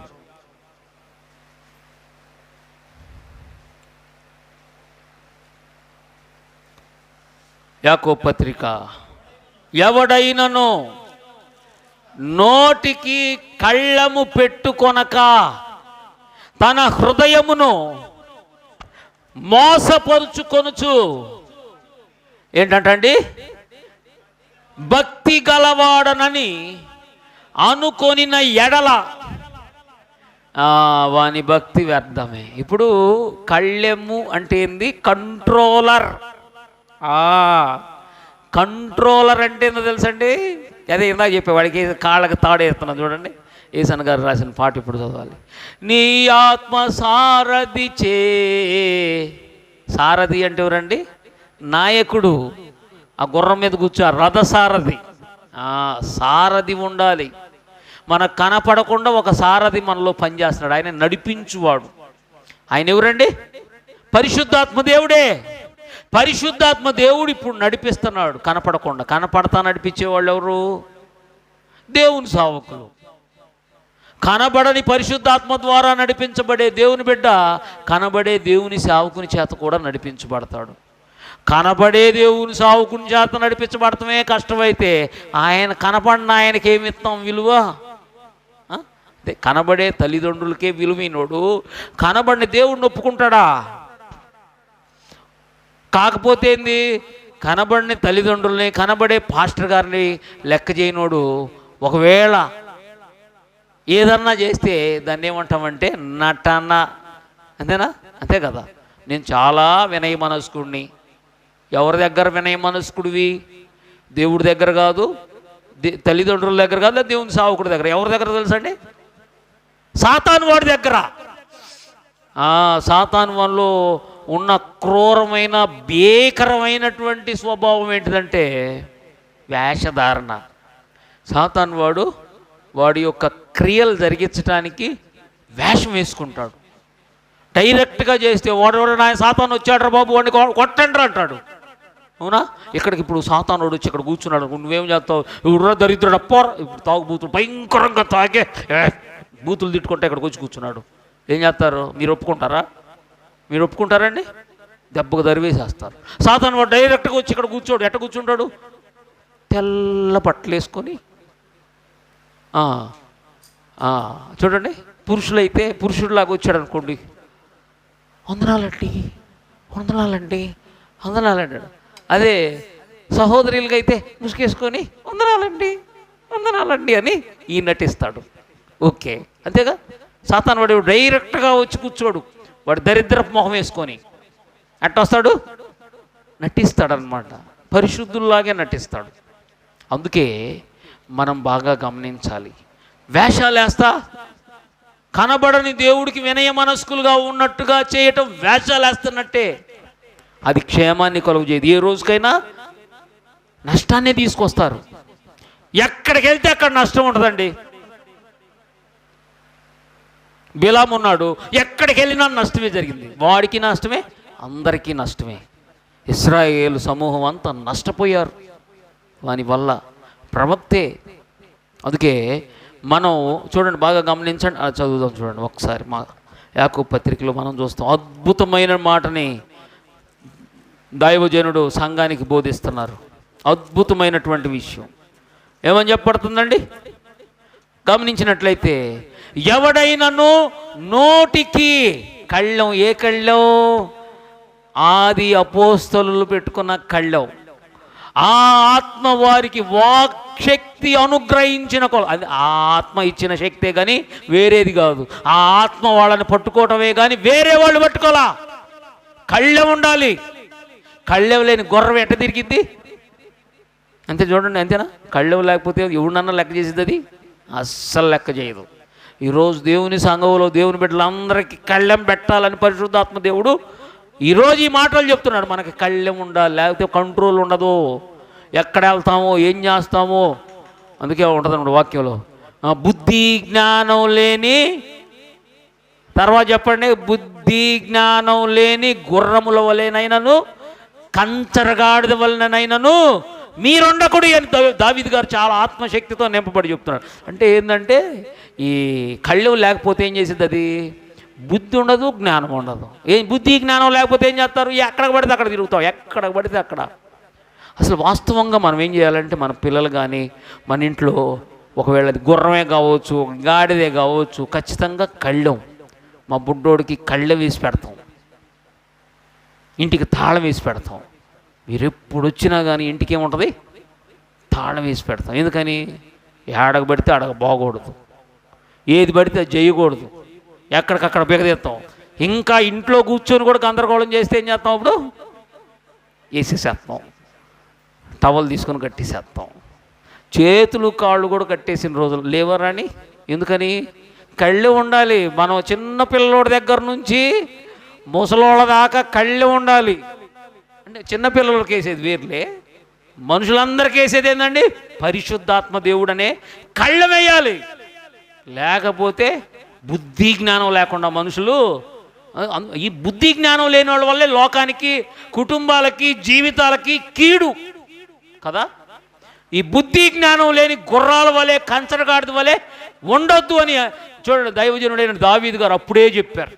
యాకోబు పత్రిక, ఎవడైనను నోటికి కళ్ళము పెట్టుకొనక తన హృదయమును మోసపరుచుకొనుచు ఏంటంటండి, భక్తి గలవాడనని అనుకొనిన ఎడల వాని భక్తి వ్యర్థమే. ఇప్పుడు కళ్ళెము అంటే ఏంది? కంట్రోలర్. కంట్రోలర్ అంటే ఏందో తెలుసండి? అదే ఇందాక చెప్పే వాడికి కాళ్ళకి తాడేస్తున్నాను చూడండి. ఈసన్ గారు రాసిన పాట ఇప్పుడు చదవాలి. నీ ఆత్మ సారథి చే. సారథి అంటే ఎవరండి? నాయకుడు. ఆ గుర్రం మీద కూర్చో రథసారథి. సారథి ఉండాలి. మనకు కనపడకుండా ఒక సారథి మనలో పనిచేస్తున్నాడు. ఆయన నడిపించువాడు. ఆయన ఎవరండి? పరిశుద్ధాత్మ దేవుడే. పరిశుద్ధాత్మ దేవుడు ఇప్పుడు నడిపిస్తున్నాడు కనపడకుండా. కనపడతా నడిపించేవాళ్ళు ఎవరు? దేవుని సేవకులు. కనబడని పరిశుద్ధాత్మ ద్వారా నడిపించబడే దేవుని బిడ్డ కనబడే దేవుని సేవకుని చేత కూడా నడిపించబడతాడు. కనబడే దేవుని సేవకుని చేత నడిపించబడటమే కష్టమైతే ఆయన కనపడిన ఆయనకి ఏమి ఇస్తాం విలువ? కనబడే తల్లిదండ్రులకే విలువైనోడు కనబడిన దేవుడిని ఒప్పుకుంటాడా? కాకపోతే ఏంది, కనబడిన తల్లిదండ్రుల్ని కనబడే పాస్టర్ గారిని లెక్క చేయనోడు ఒకవేళ ఏదన్నా చేస్తే దాన్ని ఏమంటామంటే నటన. అంతేనా? అంతే కదా. నేను చాలా వినయ మనస్కుడిని. ఎవరి దగ్గర వినయ మనస్కుడివి? దేవుడి దగ్గర కాదు, తల్లిదండ్రుల దగ్గర కాదు, దేవుని సేవకుడి దగ్గర. ఎవరి దగ్గర తెలుసండి? సాతాను వాడి దగ్గర. సాతాను వాడిలో ఉన్న క్రూరమైన భీకరమైనటువంటి స్వభావం ఏంటిదంటే వేషధారణ. సాతాను వాడి యొక్క క్రియలు జరిగించడానికి వేషం వేసుకుంటాడు. డైరెక్ట్గా చేస్తే వాడు నా సాతాను వచ్చాడు బాబు వాడిని కొట్టండి అంటాడు. అవునా? ఇక్కడికి ఇప్పుడు సాతానుడు వచ్చి ఇక్కడ కూర్చున్నాడు. నువ్వేం చేస్తావు? ఇప్పుడు దరిద్రుడు అప్పోర, ఇప్పుడు తాగుబూతులు భయంకరంగా తాగే బూతులు తిట్టుకుంటే ఇక్కడికి వచ్చి కూర్చున్నాడు. ఏం చేస్తారు? మీరు ఒప్పుకుంటారా? మీరు ఒప్పుకుంటారండి? దెబ్బకు దరివేసేస్తారు. సాతాను వాడు డైరెక్ట్గా వచ్చి ఇక్కడ కూర్చోడు. ఎట్ట కూర్చుంటాడు? తెల్ల బట్టలు వేసుకొని. చూడండి, పురుషులైతే పురుషుడిలాగా వచ్చాడు అనుకోండి, వందనాలండి వందనాలండి వందనాలంటాడు. అదే సహోదరులుగా అయితే ముసుకేసుకొని వందనాలండి వందనాలండి అని ఈ నటిస్తాడు. ఓకే, అంతేగా. సాతాను వాడు డైరెక్ట్గా వచ్చి కూర్చోడు. వాడు దరిద్రపు మొహం వేసుకొని అట్ట వస్తాడు, నటిస్తాడనమాట. పరిశుద్ధుల్లాగే నటిస్తాడు. అందుకే మనం బాగా గమనించాలి. వేషాలు వేస్తా కనబడని దేవుడికి వినయ మనస్కులుగా ఉన్నట్టుగా చేయటం వేషాలు వేస్తున్నట్టే. అది క్షేమాన్ని కలుగజేయదు. ఏ రోజుకైనా నష్టాన్ని తీసుకొస్తారు. ఎక్కడికి వెళ్తే అక్కడ నష్టం ఉంటుందండి. బిలాము ఉన్నాడు, ఎక్కడికి వెళ్ళినా నష్టమే జరిగింది. వాడికి నష్టమే, అందరికీ నష్టమే. ఇశ్రాయేలు సమూహం అంతా నష్టపోయారు వాని వల్ల. ప్రవక్తే. అందుకే మనం చూడండి, బాగా గమనించండి. చదువుదాం చూడండి ఒకసారి. మా యాకోబు పత్రికలో మనం చూస్తాం అద్భుతమైన మాటని దైవజనుడు సంఘానికి బోధిస్తున్నారు. అద్భుతమైనటువంటి విషయం. ఏమని చెప్పబడుతుందండి? గమనించినట్లయితే, ఎవడైనను నోటికి కళ్ళం. ఏ కళ్ళం? ఆది అపోస్తలులు పెట్టుకున్న కళ్ళం. ఆ ఆత్మ వారికి వాక్శక్తి అనుగ్రహించిన అది ఆ ఆత్మ ఇచ్చిన శక్తే కానీ వేరేది కాదు. ఆ ఆత్మ వాళ్ళని పట్టుకోవటమే కానీ వేరే వాళ్ళు పట్టుకోవాలా. కళ్ళెం ఉండాలి. కళ్ళెం లేని గుర్రం ఎట్ట తిరిగిద్ది? అంతే చూడండి. అంతేనా? కళ్ళెం లేకపోతే ఎవడన్నా లెక్క చేసేది? అది అస్సలు లెక్క చేయదు. ఈరోజు దేవుని సంఘంలో దేవుని బిడ్డలందరికీ కళ్ళెం పెట్టాలని పరిశుద్ధాత్మ దేవుడు ఈరోజు ఈ మాటలు చెప్తున్నాడు. మనకి కళ్ళెం ఉండాలి, లేకపోతే కంట్రోల్ ఉండదు. ఎక్కడ వెళ్తామో ఏం చేస్తామో అందుకే ఉంటుంది అన్నమాట వాక్యంలో. బుద్ధి జ్ఞానం లేని, తర్వాత చెప్పండి, బుద్ధి జ్ఞానం లేని గుర్రముల వలెనైనను కంచరగాడిద వలనైనను మీరుండకుడు అని దావీదు గారు చాలా ఆత్మశక్తితో నింపబడి చెప్తున్నాడు. అంటే ఏంటంటే ఈ కళ్ళెం లేకపోతే ఏం చేసేది? అది బుద్ధి ఉండదు, జ్ఞానం ఉండదు. బుద్ధి జ్ఞానం లేకపోతే ఏం చేస్తారు? ఎక్కడికి పడితే అక్కడ తిరుగుతాం, ఎక్కడికి పడితే అక్కడ. అసలు వాస్తవంగా మనం ఏం చేయాలంటే, మన పిల్లలు కానీ మన ఇంట్లో ఒకవేళ అది గుర్రమే కావచ్చు, గాడిదే కావచ్చు, ఖచ్చితంగా కళ్ళెం. మా బుడ్డోడికి కళ్ళెం వేసి పెడతాం. ఇంటికి తాళం వేసి పెడతాం. మీరు ఎప్పుడు వచ్చినా కానీ ఇంటికి ఏముంటుంది? తాళం వేసి పెడతాం. ఎందుకని? ఏడకు పడితే ఆడకు బాగూడదు, ఏది పడితే అది చేయకూడదు, ఎక్కడికక్కడ బిగదీస్తాం. ఇంకా ఇంట్లో కూర్చొని కూడా గందరగోళం చేస్తే ఏం చేస్తాం? అప్పుడు వేసేసేస్తాం, టవల్ తీసుకొని కట్టేసేస్తాం. చేతులు కాళ్ళు కూడా కట్టేసిన రోజులు లేవరాని. ఎందుకని? కళ్ళు ఉండాలి. మనం చిన్న పిల్లోడి దగ్గర నుంచి ముసలోళ్ళ దాకా కళ్ళు ఉండాలి. అంటే చిన్నపిల్లలకి వేసేది వేర్లే, మనుషులందరికీ వేసేది ఏంటండి? పరిశుద్ధాత్మ దేవుడనే కళ్ళం వేయాలి. లేకపోతే బుద్ధి జ్ఞానం లేకుండా మనుషులు, ఈ బుద్ధి జ్ఞానం లేని వాళ్ళ వల్లే లోకానికి, కుటుంబాలకి, జీవితాలకి కీడు కదా. ఈ బుద్ధి జ్ఞానం లేని గుర్రాల వలె, కంచరగాడిద వలె ఉండొద్దు అని చూడండి, దైవజనుడైన దావీదు గారు అప్పుడే చెప్పారు.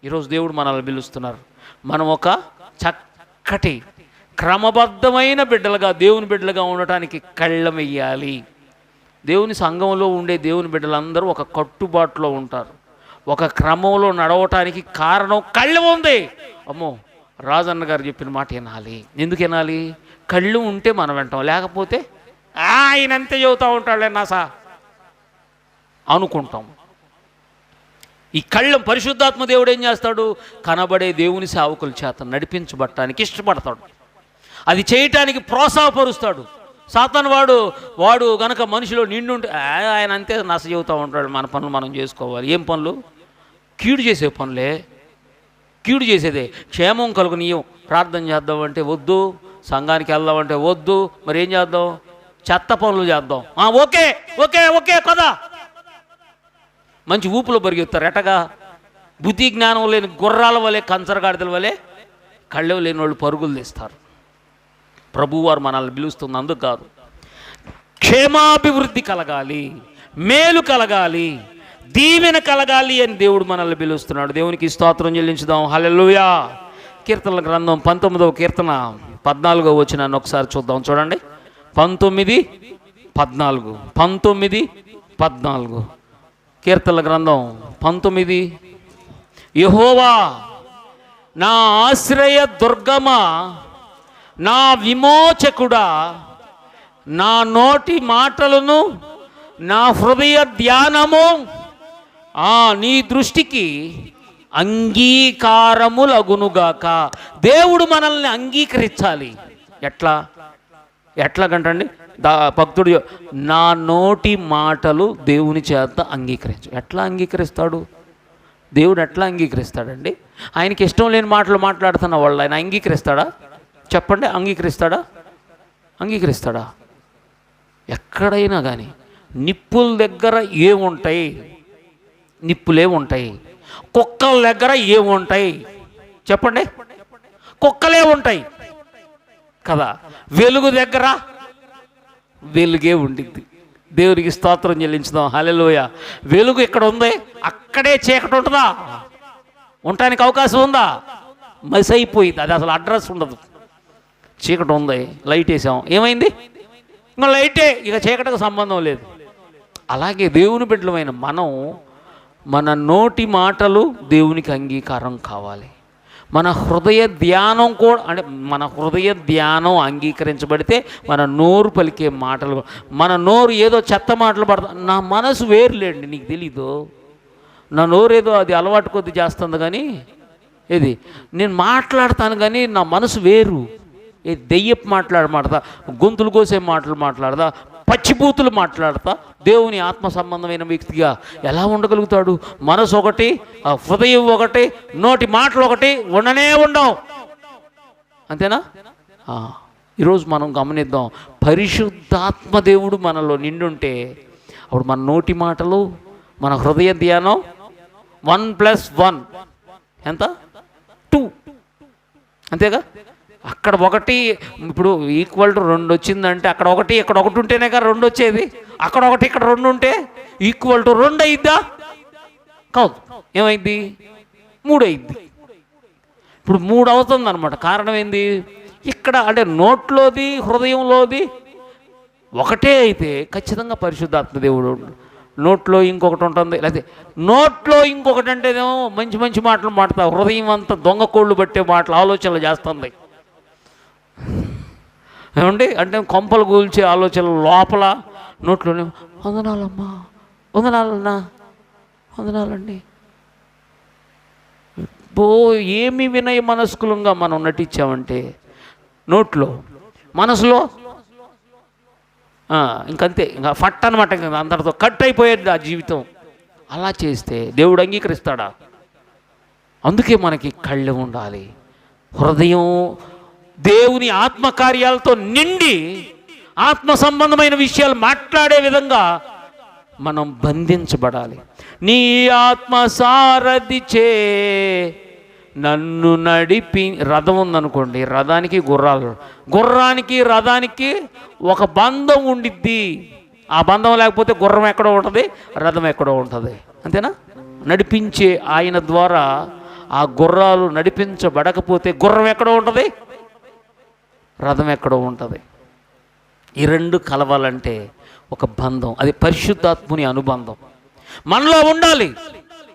ఈరోజు దేవుడు మనల్ని పిలుస్తున్నారు. మనం ఒక చక్కటి క్రమబద్ధమైన బిడ్డలుగా, దేవుని బిడ్డలుగా ఉండటానికి కళ్ళం వెయ్యాలి. దేవుని సంఘంలో ఉండే దేవుని బిడ్డలందరూ ఒక కట్టుబాటులో ఉంటారు, ఒక క్రమంలో నడవటానికి కారణం కళ్ళు ఉంది. అమ్మో, రాజన్న గారు చెప్పిన మాట వినాలి. ఎందుకు వినాలి? కళ్ళు ఉంటే మనం వింటాం, లేకపోతే ఆయన అంతే చెబుతూ ఉంటాడులే నాసా అనుకుంటాం. ఈ కళ్ళం పరిశుద్ధాత్మ దేవుడు ఏం చేస్తాడు? కనబడే దేవుని సేవకుల చేత నడిపించబడటానికి ఇష్టపడతాడు, అది చేయటానికి ప్రోత్సాహపరుస్తాడు. సాతాను వాడు గనక మనిషిలో నిండుంటే ఆయన అంతే నస చెబుతూ ఉంటాడు, మన పనులు మనం చేసుకోవాలి. ఏం పనులు? కీడు చేసే పనులే, కీడు చేసేదే. క్షేమం కలుగునీయం. ప్రార్థన చేద్దామంటే వద్దు, సంఘానికి వెళ్దామంటే వద్దు, మరి ఏం చేద్దాం? చెత్త పనులు చేద్దాం. ఓకే ఓకే ఓకే కదా, మంచి ఊపులో పరిగెత్తారు. ఎటగా? బుద్ధి జ్ఞానం లేని గుర్రాల వలె, కంచరగాడిదల వలె కళ్ళు లేని వాళ్ళు పరుగులు తీస్తారు. ప్రభువారు మనల్ని పిలుస్తుంది అందుకు కాదు. క్షేమాభివృద్ధి కలగాలి, మేలు కలగాలి, దీవెన కలగాలి అని దేవుడు మనల్ని పిలుస్తున్నాడు. దేవునికి స్తోత్రం చెల్లించుదాం. హల్లెలూయా. కీర్తనల గ్రంథం 19వ కీర్తన 14వ వచనాన్ని ఒకసారి చూద్దాం. చూడండి, 19:14 కీర్తనల గ్రంథం 19. యెహోవా నా ఆశ్రయ దుర్గమా, నా విమోచకుడా, నా నోటి మాటలను, నా హృదయ ధ్యానము నీ దృష్టికి అంగీకారములగునుగాక. దేవుడు మనల్ని అంగీకరించాలి. ఎట్లాగంటండి? భక్తుడు, నా నోటి మాటలు దేవుని చేత అంగీకరించు. ఎట్లా అంగీకరిస్తాడు దేవుడు? ఎట్లా అంగీకరిస్తాడండి? ఆయనకి ఇష్టం లేని మాటలు మాట్లాడుతున్న వాళ్ళు ఆయన అంగీకరిస్తాడా? చెప్పండి, అంగీకరిస్తాడా? ఎక్కడైనా కానీ నిప్పుల దగ్గర ఏముంటాయి? నిప్పులే ఉంటాయి. కుక్కల దగ్గర ఏముంటాయి? చెప్పండి, కుక్కలే ఉంటాయి కదా. వెలుగు దగ్గర వెలుగే ఉండిద్ది. దేవునికి స్తోత్రం చెల్లించుదాం. హల్లెలూయా. వెలుగు ఇక్కడ ఉంది, అక్కడే చీకటి ఉంటుందా? ఉండటానికి అవకాశం ఉందా? మసి అయిపోయింది, అది అసలు అడ్రస్ ఉండదు. చీకటి ఉంది, లైట్ వేసాం, ఏమైంది? ఇంకా లైటే, ఇక చీకటికి సంబంధం లేదు. అలాగే దేవుని బిడ్డలమైన మనం, మన నోటి మాటలు దేవునికి అంగీకారం కావాలి. మన హృదయ ధ్యానం కూడా, అంటే మన హృదయ ధ్యానం అంగీకరించబడితే మన నోరు పలికే మాటలు, మన నోరు ఏదో చెత్త మాటలు పడతా, నా మనసు వేరులేండి, నీకు తెలీదు. నా నోరు ఏదో అది అలవాటు కొద్ది చేస్తుంది, కానీ ఏది నేను మాట్లాడతాను, కానీ నా మనసు వేరు. దెయ్యపు మాట్లాడతా, గొంతులు కోసే మాటలు మాట్లాడతా, పచ్చిబూతులు మాట్లాడతా. దేవుని ఆత్మ సంబంధమైన వ్యక్తిగా ఎలా ఉండగలుగుతాడు? మనసు ఒకటి, హృదయం ఒకటి, నోటి మాటలు ఒకటి ఉండనే ఉండవు. అంతేనా? ఈరోజు మనం గమనిద్దాం, పరిశుద్ధాత్మ దేవుడు మనలో నిండుంటే అప్పుడు మన నోటి మాటలు, మన హృదయ ధ్యానం 1+1 ఎంత? 2. అంతేగా? అక్కడ 1 ఇప్పుడు =2 వచ్చిందంటే అక్కడ 1 ఇక్కడ 1 ఉంటేనే కదా 2 వచ్చేది. అక్కడ 1 ఇక్కడ 2 ఉంటే =2 అయిద్దా? కాదు. ఏమైంది? 3 అయింది. ఇప్పుడు 3 అవుతుంది అనమాట. కారణం ఏంది? ఇక్కడ అంటే నోట్లోది, హృదయంలోది ఒకటే అయితే ఖచ్చితంగా పరిశుద్ధాత్మ దేవుడు నోట్లో ఇంకొకటి ఉంటుంది, లేకపోతే నోట్లో ఇంకొకటి అంటేనేమో మంచి మంచి మాటలు మాట్లాడతా, హృదయం అంతా దొంగ కోళ్ళు పట్టే మాటలు ఆలోచనలు చేస్తుంది. ఏమండి అంటే కొంపలు కూల్చే ఆలోచనలు లోపల, నోట్లోనే వందనాలమ్మా, వందనాలన్నా, వందనాలండి. ఏమి వినయ మనస్కులంగా మనం నటించామంటే నోట్లో, మనసులో ఇంకంతే, ఇంకా ఫట్ అనమాట, అందరితో కట్ అయిపోయేది ఆ జీవితం. అలా చేస్తే దేవుడు అంగీకరిస్తాడా? అందుకే మనకి కళ్ళు ఉండాలి, హృదయం దేవుని ఆత్మకార్యాలతో నిండి ఆత్మ సంబంధమైన విషయాలు మాట్లాడే విధంగా మనం బంధించబడాలి. నీ ఆత్మ సారథి చే నన్ను నడిపి, రథం ఉందనుకోండి, రథానికి గుర్రానికి రథానికి ఒక బంధం ఉండిద్ది. ఆ బంధం లేకపోతే గుర్రం ఎక్కడో ఉంటుంది, రథం ఎక్కడో ఉంటుంది, అంతేనా? నడిపించే ఆయన ద్వారా ఆ గుర్రాలు నడిపించబడకపోతే గుర్రం ఎక్కడో ఉంటుంది, రథం ఎక్కడో ఉంటుంది. ఈ రెండు కలవాలంటే ఒక బంధం, అది పరిశుద్ధాత్ముని అనుబంధం మనలో ఉండాలి.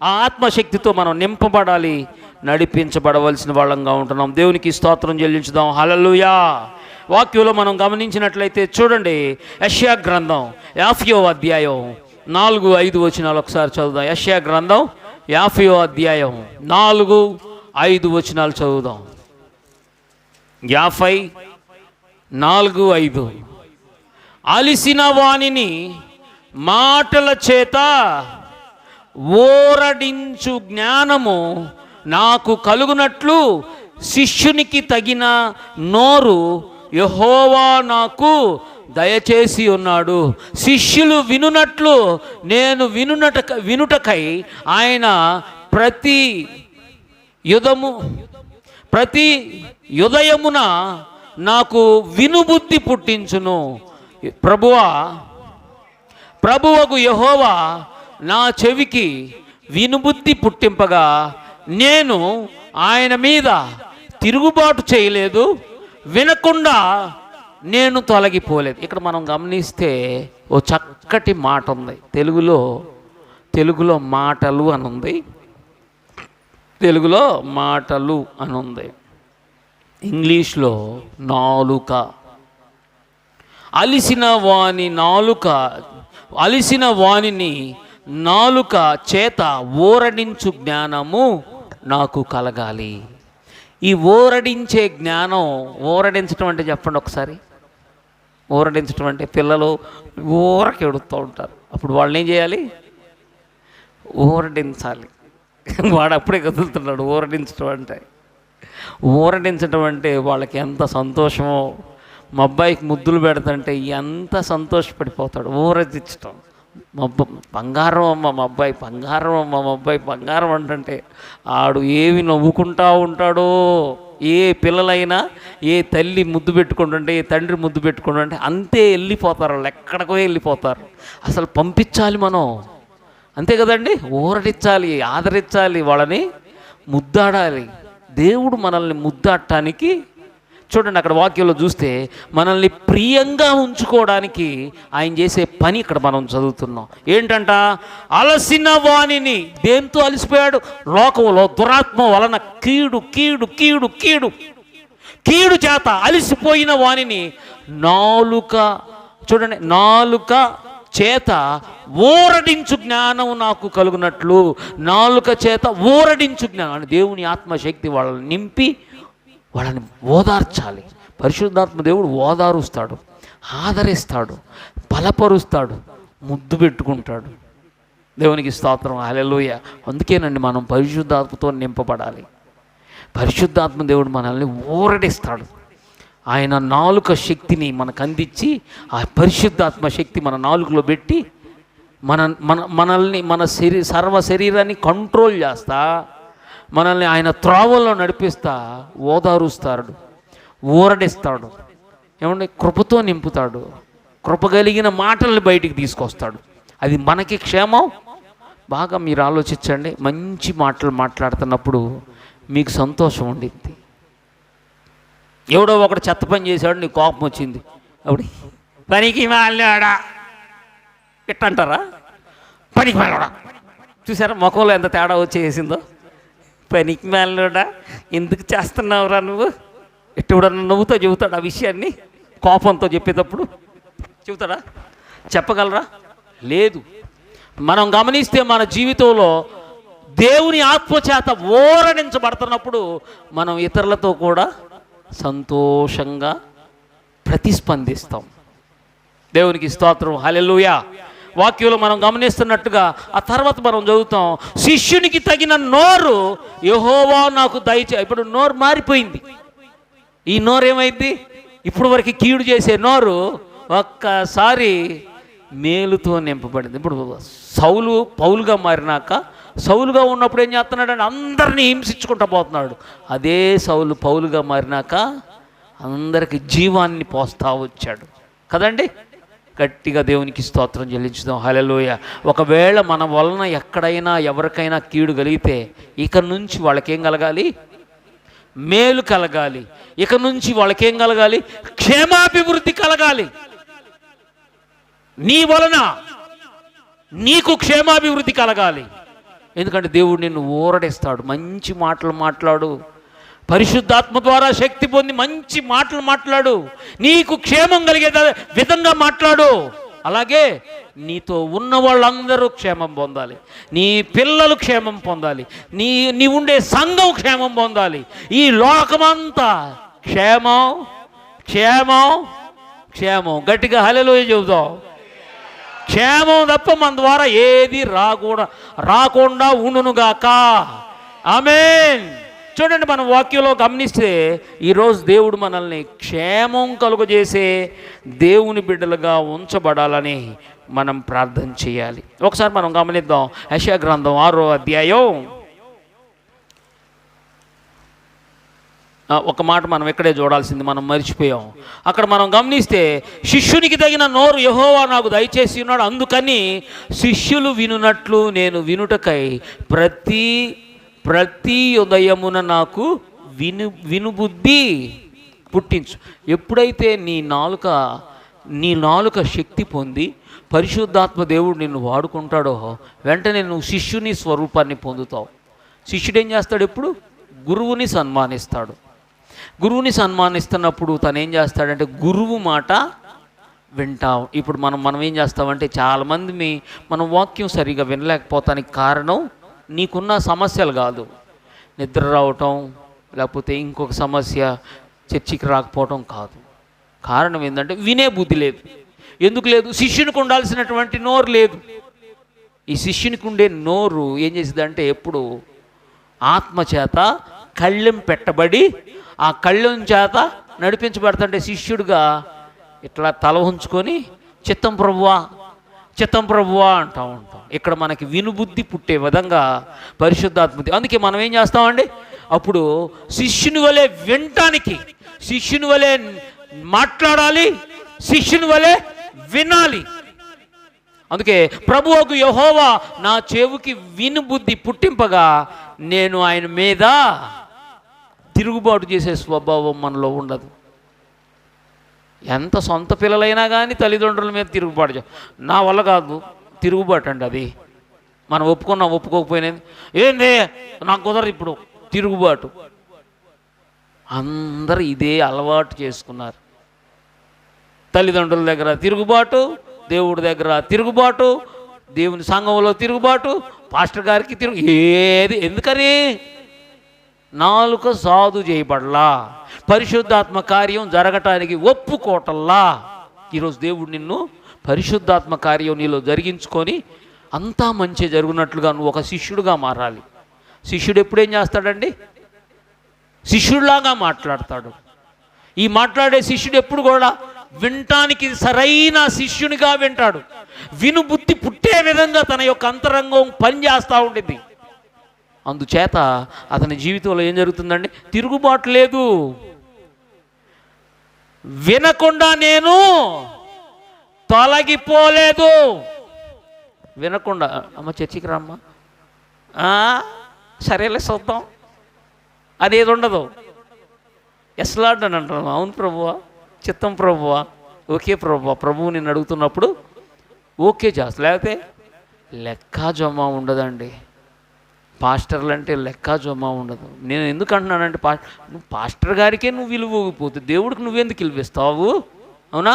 ఆ ఆత్మశక్తితో మనం నింపబడాలి, నడిపించబడవలసిన వాళ్ళంగా ఉంటున్నాం. దేవునికి స్తోత్రం చెల్లించుదాం. హల్లెలూయా. వాక్యంలో మనం గమనించినట్లయితే చూడండి, యెషయా గ్రంథం 50వ అధ్యాయం 4-5 వచనాలు ఒకసారి చదువుదాం. యెషయా గ్రంథం 50వ అధ్యాయం 4-5 వచనాలు చదువుదాం. 50:4-5. అలిసిన వానిని మాటల చేత ఓరడించు జ్ఞానము నాకు కలుగునట్లు శిష్యునికి తగిన నోరు యెహోవా నాకు దయచేసి ఉన్నాడు. శిష్యులు వినునట్లు నేను వినుటకై ఆయన ప్రతి యుదయమున నాకు వినుబుద్ధి పుట్టించును. ప్రభువగు యెహోవా నా చెవికి వినుబుద్ధి పుట్టింపగా నేను ఆయన మీద తిరుగుబాటు చేయలేదు, వినకుండా నేను తొలగిపోలేదు. ఇక్కడ మనం గమనిస్తే ఓ చక్కటి మాట ఉంది. తెలుగులో మాటలు అని ఉంది, తెలుగులో మాటలు అని ఉంది, ఇంగ్లీష్లో నాలుక. అలిసిన వానిని నాలుక చేత ఓరడించు జ్ఞానము నాకు కలగాలి. ఈ ఓరడించే జ్ఞానం, ఓరడించడం అంటే చెప్పండి ఒకసారి. ఓరడించడం అంటే పిల్లలు ఊరకెడుతూ ఉంటారు, అప్పుడు వాళ్ళని ఏం చేయాలి? ఊరడించాలి. వాడు అప్పుడే కదులుతున్నాడు. ఊరడించడం అంటే వాళ్ళకి ఎంత సంతోషమో. మా అబ్బాయికి ముద్దులు పెడుతుంటే ఎంత సంతోషపడిపోతాడు. ఊరడించడం, బంగారం అమ్మ మా అబ్బాయి, బంగారం అమ్మ మా అబ్బాయి, బంగారం అంటుంటే ఆడు ఏమి నవ్వుకుంటా ఉంటాడో. ఏ పిల్లలైనా ఏ తల్లి ముద్దు పెట్టుకుంటుంటే, ఏ తండ్రి ముద్దు పెట్టుకుంటుంటే అంతే వెళ్ళిపోతారు వాళ్ళు, ఎక్కడికో వెళ్ళిపోతారు. అసలు పంపించాలి మనం, అంతే కదండి. ఊరడించాలి, ఆదరించాలి, వాళ్ళని ముద్దాడాలి. దేవుడు మనల్ని ముద్దాడటానికి, చూడండి అక్కడ వాక్యంలో చూస్తే, మనల్ని ప్రియంగా ఉంచుకోవడానికి ఆయన చేసే పని ఇక్కడ మనం చదువుతున్నాం. ఏంటంట? అలసిన వాణిని. దేంతో అలసిపోయాడు? లోకంలో దురాత్మ వలన కీడు కీడు కీడు కీడు కీడు చేత అలసిపోయిన వాణిని నాలుక, చూడండి, నాలుక చేత ఊరడించు జ్ఞానం నాకు కలుగునట్లు. నాలుక చేత ఊరడించు జ్ఞానం అంటే దేవుని ఆత్మశక్తి వాళ్ళని నింపి వాళ్ళని ఓదార్చాలి. పరిశుద్ధాత్మ దేవుడు ఓదారుస్తాడు, ఆదరిస్తాడు, బలపరుస్తాడు, ముద్దు పెట్టుకుంటాడు. దేవునికి స్తోత్రం. హల్లెలూయా. అందుకేనండి మనం పరిశుద్ధాత్మతో నింపబడాలి. పరిశుద్ధాత్మ దేవుడు మనల్ని ఊరడిస్తాడు. ఆయన నాలుక శక్తిని మనకు అందించి, ఆ పరిశుద్ధాత్మ శక్తి మన నాలుకలో పెట్టి మనల్ని సర్వ శరీరాన్ని కంట్రోల్ చేస్తా, మనల్ని ఆయన త్రోవల్లో నడిపిస్తా, ఓదారుస్తాడు, ఊరడిస్తాడు. ఏమంటే కృపతో నింపుతాడు, కృప కలిగిన మాటల్ని బయటికి తీసుకొస్తాడు. అది మనకి క్షేమం. బాగా మీరు ఆలోచించండి. మంచి మాటలు మాట్లాడుతున్నప్పుడు మీకు సంతోషం ఉండిద్ది. ఎవడో ఒకడు చెత్త పని చేశాడు, నీకు కోపం వచ్చింది, అప్పుడు పనికి మాలాడా ఇట్టంటారా? పనికి మేలోడా. చూసారా ముఖంలో ఎంత తేడా వచ్చేసిందో. పనికి మేలోడా ఎందుకు చేస్తున్నావురా నువ్వు, ఎట్టుడన్నా నవ్వుతో చెబుతాడు ఆ విషయాన్ని, కోపంతో చెప్పేటప్పుడు చెబుతాడా, చెప్పగలరా? లేదు. మనం గమనిస్తే మన జీవితంలో దేవుని ఆత్మచేత ఓరడించబడుతున్నప్పుడు మనం ఇతరులతో కూడా సంతోషంగా ప్రతిస్పందిస్తాం. దేవునికి స్తోత్రం, హల్లెలూయా. వాక్యంలో మనం గమనిస్తున్నట్టుగా ఆ తర్వాత మనం చదువుతాం, శిష్యునికి తగిన నోరు యెహోవా నాకు ఇప్పుడు నోరు మారిపోయింది. ఈ నోరు ఏమైంది? ఇప్పుడు వరకు కీడు చేసే నోరు ఒక్కసారి మేలుతో నింపబడింది. ఇప్పుడు సౌలు పౌలుగా మారినాక, సౌలుగా ఉన్నప్పుడు ఏం చేస్తున్నాడు? అందరినీ హింసించుకుంటూ పోతున్నాడు. అదే సౌలు పౌలుగా మారినాక అందరికి జీవాన్ని పోస్తా వచ్చాడు కదండి. గట్టిగా దేవునికి స్తోత్రం చెల్లించుదాం, హల్లెలూయా. ఒకవేళ మన వలన ఎక్కడైనా ఎవరికైనా కీడు కలిగితే ఇక నుంచి వాళ్ళకేం కలగాలి? మేలు కలగాలి. ఇక నుంచి వాళ్ళకేం కలగాలి? క్షేమాభివృద్ధి కలగాలి. నీ వలన నీకు క్షేమాభివృద్ధి కలగాలి. ఎందుకంటే దేవుడు నిన్ను ఊరడిస్తాడు. మంచి మాటలు మాట్లాడు, పరిశుద్ధాత్మ ద్వారా శక్తి పొంది మంచి మాటలు మాట్లాడు, నీకు క్షేమం కలిగే విధంగా మాట్లాడు. అలాగే నీతో ఉన్న వాళ్ళందరూ క్షేమం పొందాలి, నీ పిల్లలు క్షేమం పొందాలి, నీ ఉండే సంఘం క్షేమం పొందాలి. ఈ లోకమంతా క్షేమం క్షేమం క్షేమం. గట్టిగా హల్లెలూయా చెబుదాం. క్షేమం తప్ప మన ద్వారా ఏది రాకుండా ఉండునుగాక. ఆమేన్. చూడండి, మనం వాక్యంలో గమనిస్తే ఈరోజు దేవుడు మనల్ని క్షేమం కలుగజేసే దేవుని బిడ్డలుగా ఉంచబడాలని మనం ప్రార్థన చేయాలి. ఒకసారి మనం గమనిద్దాం. యెషయా గ్రంథం 6వ అధ్యాయం. ఒక మాట మనం ఇక్కడే చూడాల్సింది, మనం మర్చిపోయాం. అక్కడ మనం గమనిస్తే, శిష్యునికి తగిన నోరు యెహోవా నాకు దయచేసి ఉన్నాడు, అందుకని శిష్యులు వినున్నట్లు నేను వినుటకై ప్రతి ఉదయమున నాకు వినుబుద్ధి పుట్టించు. ఎప్పుడైతే నీ నాలుక శక్తి పొంది పరిశుద్ధాత్మ దేవుడు నిన్ను వాడుకుంటాడో వెంటనే నువ్వు శిష్యుని స్వరూపాన్ని పొందుతావు. శిష్యుడు ఏం చేస్తాడు? ఎప్పుడు గురువుని సన్మానిస్తాడు. గురువుని సన్మానిస్తున్నప్పుడు తను ఏం చేస్తాడంటే గురువు మాట వింటాం. ఇప్పుడు మనం ఏం చేస్తామంటే, చాలామంది మనం వాక్యం సరిగా వినలేకపోతానికి కారణం నీకున్న సమస్యలు కాదు, నిద్ర రావటం లేకపోతే ఇంకొక సమస్య, చర్చికి రాకపోవటం కాదు. కారణం ఏంటంటే వినే బుద్ధి లేదు. ఎందుకు లేదు? శిష్యునికి ఉండాల్సినటువంటి నోరు లేదు. ఈ శిష్యునికి ఉండే నోరు ఏం చేసిందంటే ఎప్పుడు ఆత్మచేత కళ్ళెం పెట్టబడి ఆ కళ్ళెం చేత నడిపించబడుతుంటే శిష్యుడిగా ఇట్లా తల ఉంచుకొని చిత్తం ప్రభువా చిత్తం ప్రభువా అంటూ ఉంటాం. ఇక్కడ మనకి వినుబుద్ధి పుట్టే విధంగా పరిశుద్ధాత్మ. అందుకే మనం ఏం చేస్తామండి? అప్పుడు శిష్యుని వలె వినటానికి, శిష్యుని వలె మాట్లాడాలి, శిష్యుని వలె వినాలి. అందుకే ప్రభువుకు యెహోవా నా చెవుకి వినుబుద్ధి పుట్టింపగా నేను ఆయన మీద తిరుగుబాటు చేసే స్వభావం మనలో ఉండదు. ఎంత సొంత పిల్లలైనా కానీ తల్లిదండ్రుల మీద తిరుగుబాటు నా వల్ల కాదు, తిరుగుబాటు అండి అది. మనం ఒప్పుకోకపోయినది ఏంది నాకు కుదరదు, ఇప్పుడు తిరుగుబాటు. అందరూ ఇదే అలవాటు చేసుకున్నారు. తల్లిదండ్రుల దగ్గర తిరుగుబాటు, దేవుడి దగ్గర తిరుగుబాటు, దేవుని సంఘంలో తిరుగుబాటు, పాస్టర్ గారికి ఏది. ఎందుకని? నాలుక సాధు చేయబడలా, పరిశుద్ధాత్మ కార్యం జరగటానికి ఒప్పుకోటల్లా. ఈరోజు దేవుడు నిన్ను పరిశుద్ధాత్మ కార్యం నీలో జరిగించుకొని అంతా మంచి జరుగునట్లుగా నువ్వు ఒక శిష్యుడిగా మారాలి. శిష్యుడు ఎప్పుడేం చేస్తాడండి? శిష్యుడిలాగా మాట్లాడతాడు. ఈ మాట్లాడే శిష్యుడు ఎప్పుడు కూడా వినటానికి సరైన శిష్యునిగా వింటాడు. వినుబుద్ధి పుట్టే విధంగా తన యొక్క అంతరంగం పనిచేస్తూ ఉండింది. అందుచేత అతని జీవితంలో ఏం జరుగుతుందండి? తిరుగుబాటు లేదు. వినకుండా నేను తొలగిపోలేదు. వినకుండా అమ్మ చర్చికి రమ్మా, సరేలే చూద్దాం అనేది ఉండదు. ఎస్లాడ్ అని అంటాను. అవును ప్రభువా, చిత్తం ప్రభువా, ఓకే ప్రభువా. ప్రభువు నిన్ను అడుగుతున్నప్పుడు ఓకే చేస్తా, లేకపోతే లెక్క జొమ్మ ఉండదండి. పాస్టర్లు అంటే లెక్క జొమ్మ ఉండదు. నేను ఎందుకు అంటున్నానంటే నువ్వు పాస్టర్ గారికే నువ్వు విలువకపోతే దేవుడికి నువ్వెందుకు విలువిస్తావు? అవునా?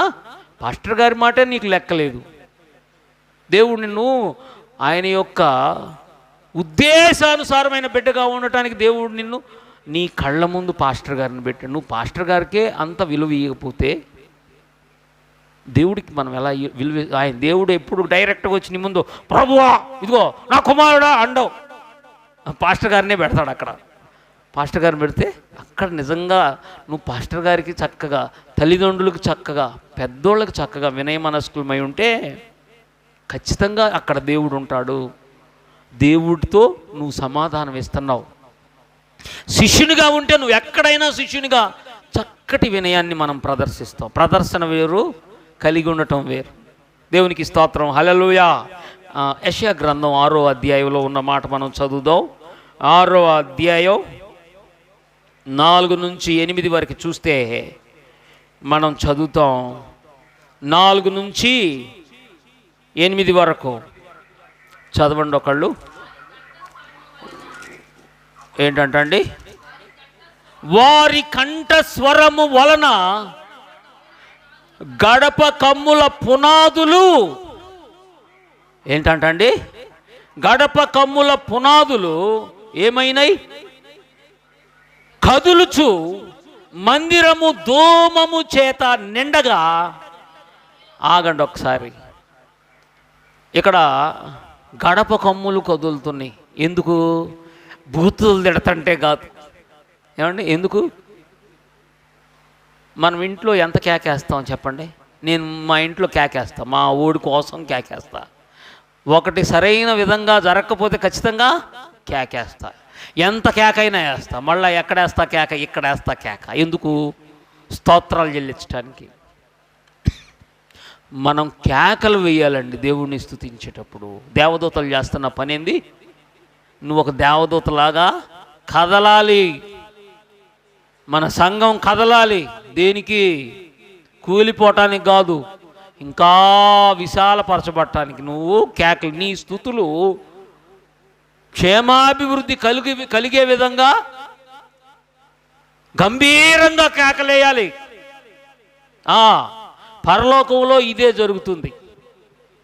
పాస్టర్ గారి మాటే నీకు లెక్కలేదు. దేవుడు నిన్ను ఆయన యొక్క ఉద్దేశానుసారమైన బిడ్డగా ఉండటానికి దేవుడు నిన్ను నీ కళ్ళ ముందు పాస్టర్ గారిని పెట్టాడు. నువ్వు పాస్టర్ గారికే అంత విలువ ఇవ్వకపోతే దేవుడికి మనం ఎలా విలువ? ఆయన దేవుడు ఎప్పుడు డైరెక్ట్గా వచ్చి నీ ముందు ప్రభువా ఇదిగో నా కుమారుడా అండవు, పాస్టర్ గారినే పెడతాడు. అక్కడ పాస్టర్ గారిని పెడితే అక్కడ నిజంగా నువ్వు పాస్టర్ గారికి చక్కగా, తల్లిదండ్రులకు చక్కగా, పెద్దోళ్ళకి చక్కగా వినయ మనస్కులమై ఉంటే ఖచ్చితంగా అక్కడ దేవుడు ఉంటాడు. దేవుడితో నువ్వు సమాధానం ఇస్తున్నావు. శిష్యునిగా ఉంటే నువ్వు ఎక్కడైనా శిష్యునిగా చక్కటి వినయాన్ని మనం ప్రదర్శిస్తాం. ప్రదర్శన వేరు, కలిగి ఉండటం వేరు. దేవునికి స్తోత్రం. హల్లెలూయా. యెషయా గ్రంథం 6వ అధ్యాయంలో ఉన్న మాట మనం చదువుదాం. 6వ అధ్యాయం 4 నుంచి 8 వరకు చూస్తే మనం చదువుతాం. 4 నుంచి 8 వరకు చదవండి ఒకళ్ళు. ఏంటంటండి? వారి కంఠస్వరము వలన గడప కమ్ముల పునాదులు, ఏంటంటండి? గడప కమ్ముల పునాదులు ఏమైనాయి? కదులుచు మందిరము దోమము చేత నిండగా. ఆగండి ఒకసారి. ఇక్కడ గడప కమ్ములు కదులుతున్నాయి. ఎందుకు? బూతులు తిడతంటే కాదు. ఏమండి? ఎందుకు? మనం ఇంట్లో ఎంత కేకేస్తాం చెప్పండి? నేను మా ఇంట్లో కేకేస్తా, మా ఊడి కోసం కేకేస్తా. ఒకటి సరైన విధంగా జరగకపోతే ఖచ్చితంగా కేకేస్తా. ఎంత కేకైనా వేస్తా. మళ్ళీ ఎక్కడేస్తా కేక? ఇక్కడ వేస్తా కేక. ఎందుకు? స్తోత్రాలు చెల్లించడానికి. మనం కేకలు వేయాలండి దేవుణ్ణి స్తుతించేటప్పుడు. దేవదూతలు చేస్తున్న పని ఏంది? నువ్వు ఒక దేవదూతలాగా కదలాలి. మన సంఘం కదలాలి. దేనికి? కూలిపోవటానికి కాదు, ఇంకా విశాలపరచబడటానికి. నువ్వు కేకలు, నీ స్తుతులు క్షేమాభివృద్ధి కలిగే విధంగా గంభీరంగా కేకలేయాలి. పరలోకంలో ఇదే జరుగుతుంది.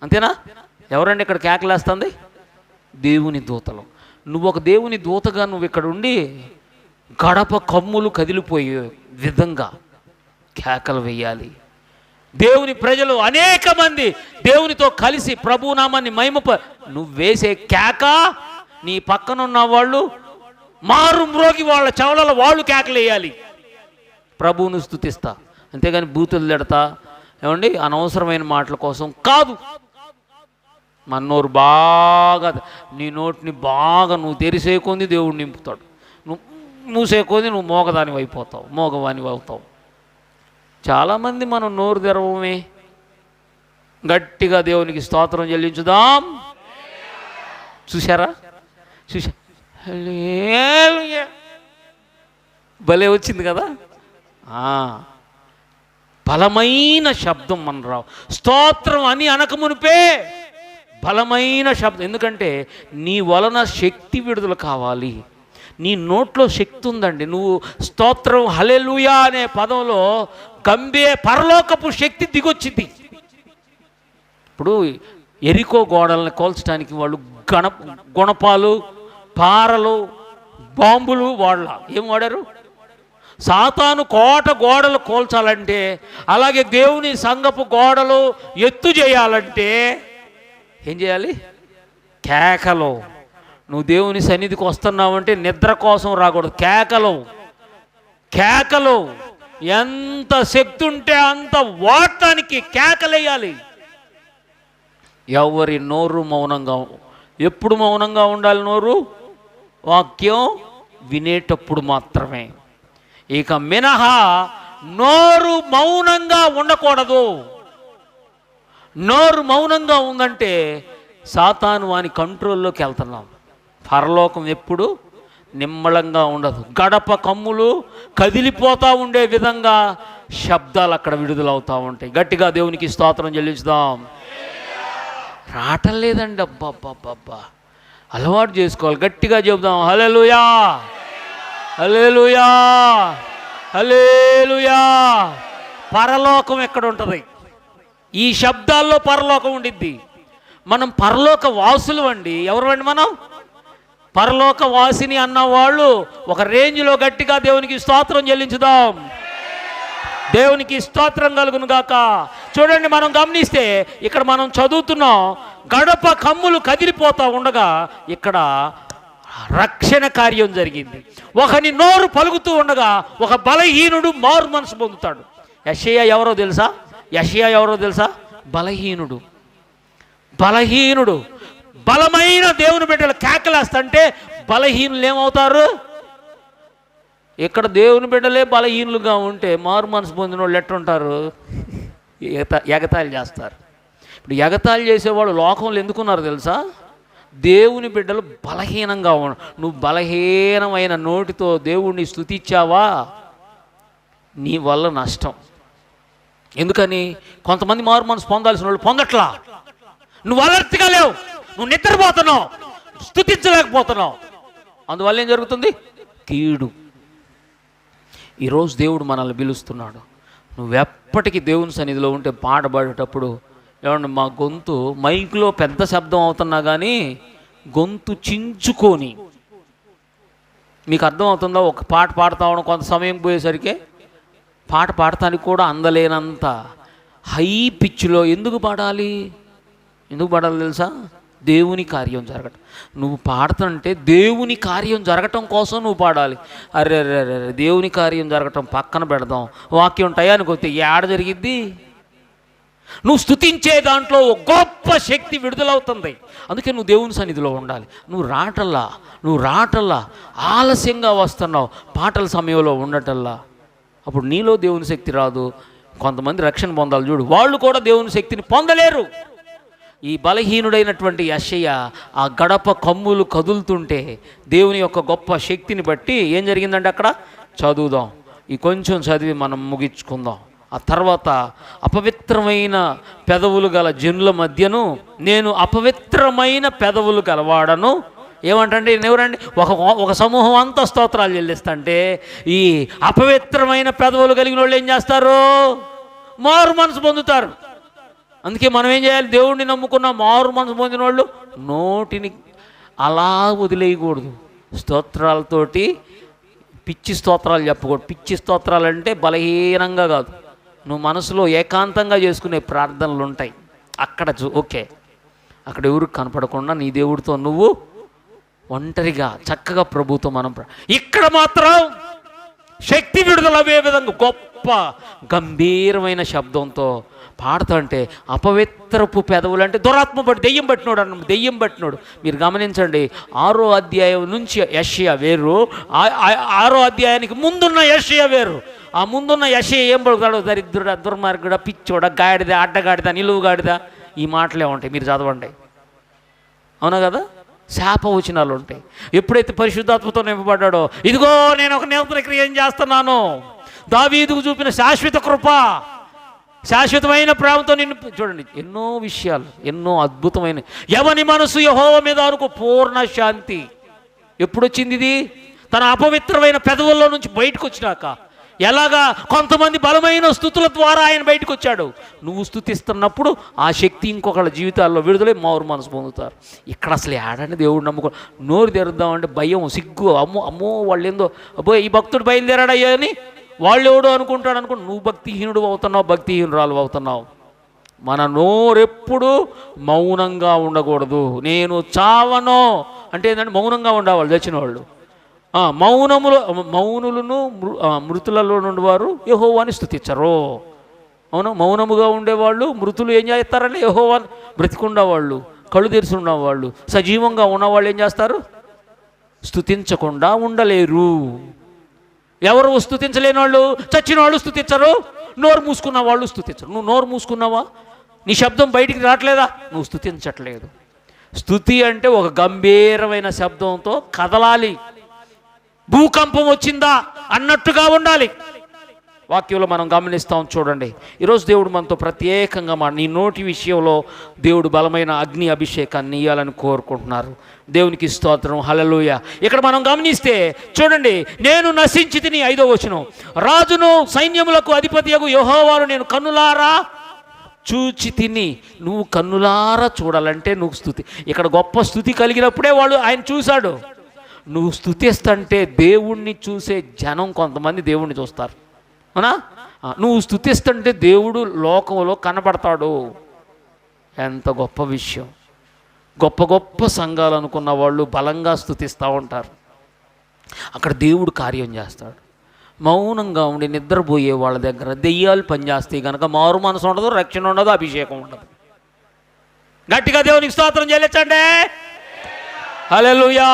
అంతేనా? ఎవరండి ఇక్కడ కేకలేస్తుంది? దేవుని దూతలు. నువ్వు ఒక దేవుని దూతగా నువ్వు ఇక్కడ ఉండి గడప కమ్ములు కదిలిపోయే విధంగా కేకలు వేయాలి. దేవుని ప్రజలు అనేక మంది దేవునితో కలిసి ప్రభునామాన్ని నువ్వు వేసే కేక, నీ పక్కనున్న వాళ్ళు మారు మ్రోగి వాళ్ళ చెవులలో వాళ్ళు కేకలేయాలి. ప్రభువును స్తుతిస్తా. అంతేగాని బూతులు తిడతా, ఏమండి, అనవసరమైన మాటల కోసం కాదు. మన నోరు బాగా, నీ నోటిని బాగా నువ్వు తెరిసేకొంది దేవుడు నింపుతాడు. నువ్వు మూసేకొంది నువ్వు మోగదాని అయిపోతావు, మోగవాని అవుతావు. చాలామంది మనం నోరు తెరవమే. గట్టిగా దేవునికి స్తోత్రం చెల్లించుదాం. చూసారా? భలే వచ్చింది కదా. బలమైన శబ్దం మన రావు. స్తోత్రం అని అనకమునిపే బలమైన శబ్దం. ఎందుకంటే నీ వలన శక్తి విడుదల కావాలి. నీ నోట్లో శక్తి ఉందండి. నువ్వు స్తోత్రం హల్లెలూయా అనే పదంలో పరలోకపు శక్తి దిగొచ్చింది. ఇప్పుడు ఎరికో గోడలను కోల్చడానికి వాళ్ళు గుణపాలు, పారలు, బాంబులు ఏం వాడారు? సాతాను కోట గోడలు కోల్చాలంటే, అలాగే దేవుని సంఘపు గోడలు ఎత్తు చేయాలంటే ఏం చేయాలి? కేకలు. నువ్వు దేవుని సన్నిధికి వస్తున్నావంటే నిద్ర కోసం రాకూడదు. కేకలు. ఎంత శక్తి ఉంటే అంత వాడటానికి కేకలేయాలి. ఎవరి నోరు మౌనంగా, ఎప్పుడు మౌనంగా ఉండాలి నోరు? వాక్యం వినేటప్పుడు మాత్రమే. ఇక మినహా నోరు మౌనంగా ఉండకూడదు. నోరు మౌనంగా ఉందంటే సాతాను వాని కంట్రోల్లోకి వెళ్తున్నాం. పరలోకం ఎప్పుడు నిమ్మలంగా ఉండదు. గడప కమ్ములు కదిలిపోతూ ఉండే విధంగా శబ్దాలు అక్కడ విడుదలవుతూ ఉంటాయి. గట్టిగా దేవునికి స్తోత్రం చెల్లించుదాం. రావటం లేదండి. అబ్బా అబ్బా అబ్బా, అలవాటు చేసుకోవాలి. గట్టిగా చెబుదాం, హల్లెలూయా, హల్లెలూయా, హల్లెలూయా. పరలోకం ఎక్కడ ఉంటుంది? ఈ శబ్దాల్లో పరలోకం ఉండిద్ది. మనం పరలోక వాసులు అండి. ఎవరు అండి మనం? పరలోక వాసిని అన్నవాళ్ళు ఒక రేంజ్లో గట్టిగా దేవునికి స్తోత్రం చెల్లించుదాం. దేవునికి స్తోత్రం కలుగును గాక. చూడండి, మనం గమనిస్తే ఇక్కడ మనం చదువుతున్నాం, గడప కమ్ములు కదిలిపోతూ ఉండగా ఇక్కడ రక్షణ కార్యం జరిగింది. ఒకని నోరు పలుకుతూ ఉండగా ఒక బలహీనుడు మారు మనసు పొందుతాడు. యెషయా ఎవరో తెలుసా? యెషయా ఎవరో తెలుసా? బలహీనుడు. బలహీనుడు బలమైన దేవుని బిడ్డలు కేకలేస్తంటే బలహీనులు ఏమవుతారు? ఇక్కడ దేవుని బిడ్డలే బలహీనులుగా ఉంటే మారు మనసు పొందిన వాళ్ళు ఎట్టుంటారు? ఎగతాళి చేస్తారు. ఇప్పుడు ఎగతాళి చేసేవాళ్ళు లోకంలో ఎందుకున్నారు తెలుసా? దేవుని బిడ్డలు బలహీనంగా నువ్వు బలహీనమైన నోటితో దేవుణ్ణి స్తుతించావా, నీ వల్ల నష్టం. ఎందుకని? కొంతమంది మారు మనసు పొందాల్సిన వాళ్ళు పొందట్లా. నువ్వు అలర్ట్గా లేవు, నువ్వు నిద్రపోతున్నావు, స్తుతించలేకపోతున్నావు. అందువల్ల ఏం జరుగుతుంది? కీడు. ఈరోజు దేవుడు మనల్ని పిలుస్తున్నాడు. నువ్వెప్పటికీ దేవుని సన్నిధిలో ఉంటే పాట పాడేటప్పుడు ఏమన్నా మా గొంతు మైక్లో పెద్ద శబ్దం అవుతున్నా కానీ గొంతు చించుకొని, మీకు అర్థం అవుతుందా? ఒక పాట పాడుతా ఉండడం కొంత సమయం పోయేసరికి పాట పాడటానికి కూడా అందలేనంత హై పిచ్లో ఎందుకు పాడాలి? ఎందుకు పాడాలి తెలుసా? దేవుని కార్యం జరగటం. నువ్వు పాడుతుంటే దేవుని కార్యం జరగటం కోసం నువ్వు పాడాలి. అరే అరే అరే, దేవుని కార్యం జరగటం పక్కన పెడదాం, వాక్యం టయానికి వస్తే ఏడ జరిగిద్ది? నువ్వు స్తుతించే దాంట్లో గొప్ప శక్తి విడుదలవుతుంది. అందుకే నువ్వు దేవుని సన్నిధిలో ఉండాలి. నువ్వు రాటల్లా ఆలస్యంగా వస్తున్నావు పాటల సమయంలో ఉండటల్లా. అప్పుడు నీలో దేవుని శక్తి రాదు. కొంతమంది రక్షణ పొందాలి చూడు, వాళ్ళు కూడా దేవుని శక్తిని పొందలేరు. ఈ బలహీనుడైనటువంటి యెషయా ఆ గడప కమ్ములు కదులుతుంటే దేవుని యొక్క గొప్ప శక్తిని బట్టి ఏం జరిగిందంటే అక్కడ చదువుదాం. ఈ కొంచెం చదివి మనం ముగించుకుందాం. ఆ తర్వాత అపవిత్రమైన పెదవులు గల జనుల మధ్యను నేను అపవిత్రమైన పెదవులు గలవాడను. ఏమంటండి? ఎవరండి? ఒక సమూహం అంతా స్తోత్రాలు చెల్లిస్తుంటే ఈ అపవిత్రమైన పెదవులు కలిగిన వాళ్ళు ఏం చేస్తారు? మారు మనసు పొందుతారు. అందుకే మనం ఏం చేయాలి? దేవుణ్ణి నమ్ముకున్న మారు మనసు పొందిన వాళ్ళు నోటిని అలా వదిలేయకూడదు. స్తోత్రాలతోటి పిచ్చి స్తోత్రాలు చెప్పకూడదు. పిచ్చి స్తోత్రాలు అంటే బలహీనంగా కాదు, నువ్వు మనసులో ఏకాంతంగా చేసుకునే ప్రార్థనలు ఉంటాయి. అక్కడ ఓకే, అక్కడ ఎవరికి కనపడకుండా నీ దేవుడితో నువ్వు ఒంటరిగా చక్కగా ప్రభుతో మనం. ఇక్కడ మాత్రం శక్తి విడుదలయ్యే విధంగా గొప్ప గంభీరమైన శబ్దంతో పాడుతుంటే అపవిత్రపు పెదవులు అంటే దురాత్మ బట్టి దెయ్యం పట్టినోడు అన్న, దెయ్యం పట్టినోడు. మీరు గమనించండి, 6వ అధ్యాయం నుంచి యెషయా వేరు, 6వ అధ్యాయానికి ముందున్న యెషయా వేరు. ఆ ముందున్న యెషయా ఏం పలుకుతాడు? దరిద్రుడ, దుర్మార్గుడ, పిచ్చోడ, గాడిద, అడ్డగాడిద, నిలువుగాడిద, ఈ మాటలే ఉంటాయి. మీరు చదవండి, అవునా కదా? శాపవచనాలు ఉంటాయి. ఎప్పుడైతే పరిశుద్ధాత్మతో నింపబడ్డాడో, ఇదిగో నేను ఒక నూతన క్రియ చేస్తున్నాను, దావీదుకు చూపిన శాశ్వత కృప, శాశ్వతమైన ప్రేమతో నిన్ను. చూడండి, ఎన్నో విషయాలు, ఎన్నో అద్భుతమైన. ఎవని మనసు యెహోవా మీద అనుకో పూర్ణ శాంతి. ఎప్పుడొచ్చింది ఇది? తన అపవిత్రమైన పెదవుల్లో నుంచి బయటకు వచ్చినాక. ఎలాగా? కొంతమంది బలమైన స్తుతుల ద్వారా ఆయన బయటకు వచ్చాడు. నువ్వు స్తుతిస్తున్నప్పుడు ఆ శక్తి ఇంకొకళ్ళ జీవితాల్లో విడుదలై మారు మనసు పొందుతారు. ఇక్కడ అసలు ఏడండి దేవుడు నమ్ముకో. నోరు తెరుద్దామంటే భయం, సిగ్గు, అమ్మో వాళ్ళు ఏందో, అబ్బో ఈ భక్తుడు బయలుదేరాడయ్యా అని వాళ్ళు ఎవడో అనుకుంటాడు. నువ్వు భక్తిహీనుడు అవుతున్నావు, భక్తిహీనురాలు అవుతున్నావు. మన నోరెప్పుడు మౌనంగా ఉండకూడదు. నేను చావను అంటే ఏంటంటే మౌనంగా ఉండేవాళ్ళు చచ్చిన వాళ్ళు. మౌనులను మృతులలో నుండి వారు యెహోవాని స్తుతించరు. అవును, మౌనముగా ఉండేవాళ్ళు మృతులు ఏం చేస్తారని యెహోవాని, బ్రతికుండేవాళ్ళు, కళ్ళు తెరిచి ఉన్నవాళ్ళు, సజీవంగా ఉన్నవాళ్ళు ఏం చేస్తారు? స్తుతించకుండా ఉండలేరు. ఎవరు స్తుతించలేని వాళ్ళు? చచ్చిన వాళ్ళు స్తుతించరు, నోరు మూసుకున్న వాళ్ళు స్తుతించరు. నువ్వు నోరు మూసుకున్నావా? నీ శబ్దం బయటికి రావట్లేదా? నువ్వు స్తుతించట్లేదు. స్తుతి అంటే ఒక గంభీరమైన శబ్దంతో కదలాలి. భూకంపం వచ్చిందా అన్నట్టుగా ఉండాలి. వాక్యంలో మనం గమనిస్తాం. చూడండి, ఈరోజు దేవుడు మనతో ప్రత్యేకంగా నీ నోటి విషయంలో దేవుడు బలమైన అగ్ని అభిషేకాన్ని ఇవ్వాలని కోరుకుంటున్నారు. దేవునికి స్తోత్రం, హల్లెలూయా. ఇక్కడ మనం గమనిస్తే చూడండి, నేను నశించి తిని, 5వ వచనం, రాజును సైన్యములకు అధిపతియగు యెహోవాను నేను కన్నులారా చూచి తిని. నువ్వు కన్నులారా చూడాలంటే నువ్వు స్తుతి, ఇక్కడ గొప్ప స్తుతి కలిగినప్పుడే ఆయన చూశాడు. నువ్వు స్తుతిస్తుంటే దేవుణ్ణి చూసే జనం కొంతమంది దేవుణ్ణి చూస్తారు, అవునా? నువ్వు స్తుతిస్తుంటే దేవుడు లోకంలో కనబడతాడు. ఎంత గొప్ప విషయం. గొప్ప గొప్ప సంఘాలు అనుకున్న వాళ్ళు బలంగా స్తుతిస్తూ ఉంటారు, అక్కడ దేవుడు కార్యం చేస్తాడు. మౌనంగా ఉండి నిద్రపోయే వాళ్ళ దగ్గర దెయ్యాలు పనిచేస్తాయి కనుక మారు మనసు ఉండదు, రక్షణ ఉండదు, అభిషేకం ఉండదు. గట్టిగా దేవునికి స్తోత్రం చెల్లించండి, హల్లెలూయా.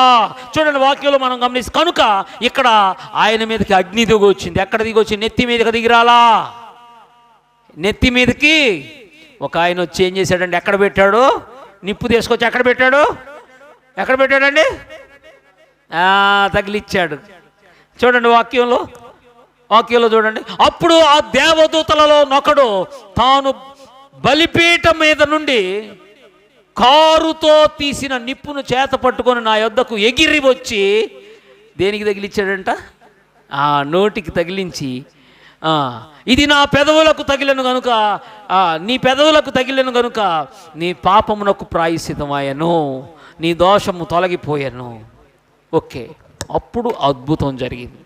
చూడండి, వాక్యంలో మనం గమనిస్తే కనుక ఇక్కడ ఆయన మీదకి అగ్ని దిగి వచ్చింది. ఎక్కడ దిగి వచ్చింది? నెత్తి మీదకి దిగిరాలా. నెత్తి మీదకి ఒక ఆయన వచ్చి ఏం చేశాడండి? ఎక్కడ పెట్టాడు? నిప్పు తీసుకొచ్చి ఎక్కడ పెట్టాడు? ఎక్కడ పెట్టాడండి? తగిలిచ్చాడు. చూడండి వాక్యంలో చూడండి. అప్పుడు ఆ దేవదూతలలో నొకడు తాను బలిపీఠం మీద నుండి కారుతో తీసిన నిప్పును చేత పట్టుకొని నా యొద్దకు ఎగిరి వచ్చి దేనికి తగిలిచ్చాడంట? నోటికి తగిలించి, ఇది నా పెదవులకు తగిలను గనుక, నీ పెదవులకు తగిలను గనుక నీ పాపమునకు ప్రాయశ్చితమాయను, నీ దోషము తొలగిపోయాను. ఓకే, అప్పుడు అద్భుతం జరిగింది.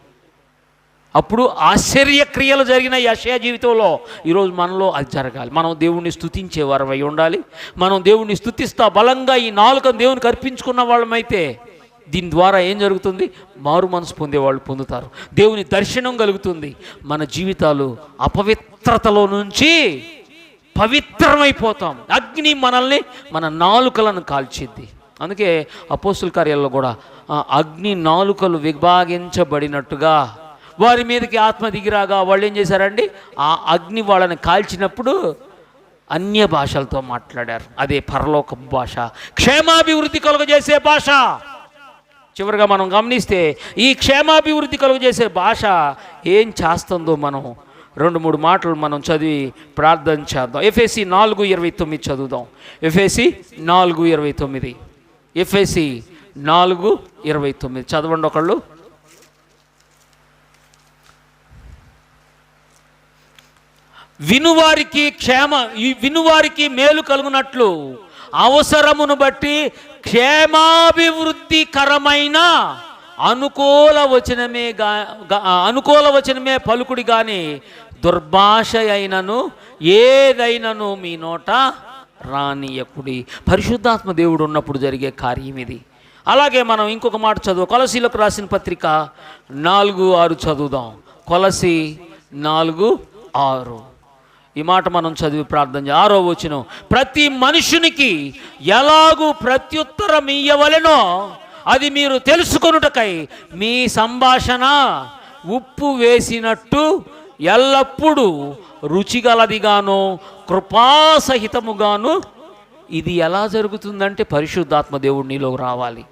అప్పుడు ఆశ్చర్యక్రియలు జరిగిన యెషయా జీవితంలో ఈరోజు మనలో అది జరగాలి. మనం దేవుణ్ణి స్తుతించే వారమై ఉండాలి. మనం దేవుణ్ణి స్తుతిస్తా బలంగా ఈ నాలుకను దేవునికి అర్పించుకున్న వాళ్ళమైతే దీని ద్వారా ఏం జరుగుతుంది? మారు మనసు పొందేవాళ్ళు పొందుతారు, దేవుని దర్శనం కలుగుతుంది. మన జీవితాలు అపవిత్రతలో నుంచి పవిత్రమైపోతాం. అగ్ని మనల్ని, మన నాలుకలను కాల్చిద్ది. అందుకే అపోస్తుల కార్యాల్లో కూడా అగ్ని నాలుకలు విభాగించబడినట్టుగా వారి మీదకి ఆత్మ దిగిరాగా వాళ్ళు ఏం చేశారండి? ఆ అగ్ని వాళ్ళని కాల్చినప్పుడు అన్య భాషలతో మాట్లాడారు. అదే పరలోక భాష, క్షేమాభివృద్ధి కలుగజేసే భాష. చివరిగా మనం గమనిస్తే ఈ క్షేమాభివృద్ధి కలుగజేసే భాష ఏం చేస్తుందో మనం 2-3 మాటలు మనం చదివి ప్రార్థన చేద్దాం. ఎఫెసీ 4:29 చదువుదాం. ఎఫెసీ 4:29. ఎఫెసీ 4:29 చదవండి ఒకళ్ళు. వినువారికి మేలు కలుగునట్లు అవసరమును బట్టి క్షేమాభివృద్ధికరమైన అనుకూల వచనమే పలుకుడి గాని దుర్భాష అయినను ఏదైనను మీ నోట రానియకుడి. పరిశుద్ధాత్మ దేవుడు ఉన్నప్పుడు జరిగే కార్యం ఇది. అలాగే మనం ఇంకొక మాట చదువు, కొలసీలకు రాసిన పత్రిక 4:6 చదువుదాం. కొలసీ 4:6 ఈ మాట మనం చదివి ప్రార్థన చేయాలి. 6వ వచనం, ప్రతి మనుషునికి ఎలాగూ ప్రత్యుత్తరం ఇయ్యవలెనో అది మీరు తెలుసుకొనుటకై మీ సంభాషణ ఉప్పు వేసినట్టు ఎల్లప్పుడూ రుచిగలదిగాను కృపాసహితముగాను. ఇది ఎలా జరుగుతుందంటే పరిశుద్ధాత్మ దేవుడు నీలో రావాలి,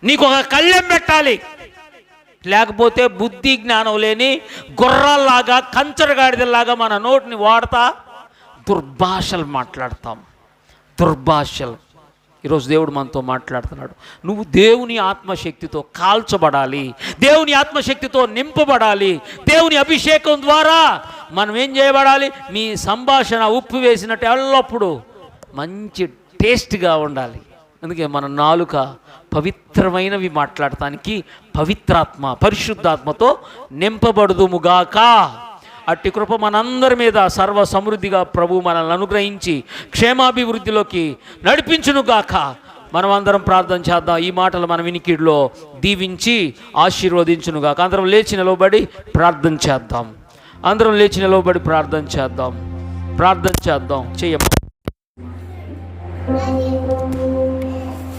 నీకు ఒక కళ్ళెం పెట్టాలి. లేకపోతే బుద్ధి జ్ఞానం లేని గుర్రాల్లాగా కంచరగాడిదలాగా మన నోటిని వాడతా దుర్భాషలు మాట్లాడతాం. దుర్భాషలు. ఈరోజు దేవుడు మనతో మాట్లాడుతున్నాడు. నువ్వు దేవుని ఆత్మశక్తితో కాల్చబడాలి, దేవుని ఆత్మశక్తితో నింపబడాలి. దేవుని అభిషేకం ద్వారా మనం ఏం చేయబడాలి? మీ సంభాషణ ఉప్పు వేసినట్టు ఎల్లప్పుడూ మంచి టేస్ట్గా ఉండాలి. అందుకే మన నాలుక పవిత్రమైనవి మాట్లాడటానికి పవిత్రాత్మ, పరిశుద్ధాత్మతో నింపబడుదుముగాక. అట్టి కృప మనందరి మీద సర్వ సమృద్ధిగా ప్రభు మనల్ని అనుగ్రహించి క్షేమాభివృద్ధిలోకి నడిపించునుగాక. మనం అందరం ప్రార్థన చేద్దాం. ఈ మాటలు మన వినికిడిలో దీవించి ఆశీర్వదించునుగాక. అందరం లేచి నిలవబడి ప్రార్థన చేద్దాం. అందరం లేచి నిలవబడి ప్రార్థన చేద్దాం. ప్రార్థన చేద్దాం. చెయ్యమ్మా.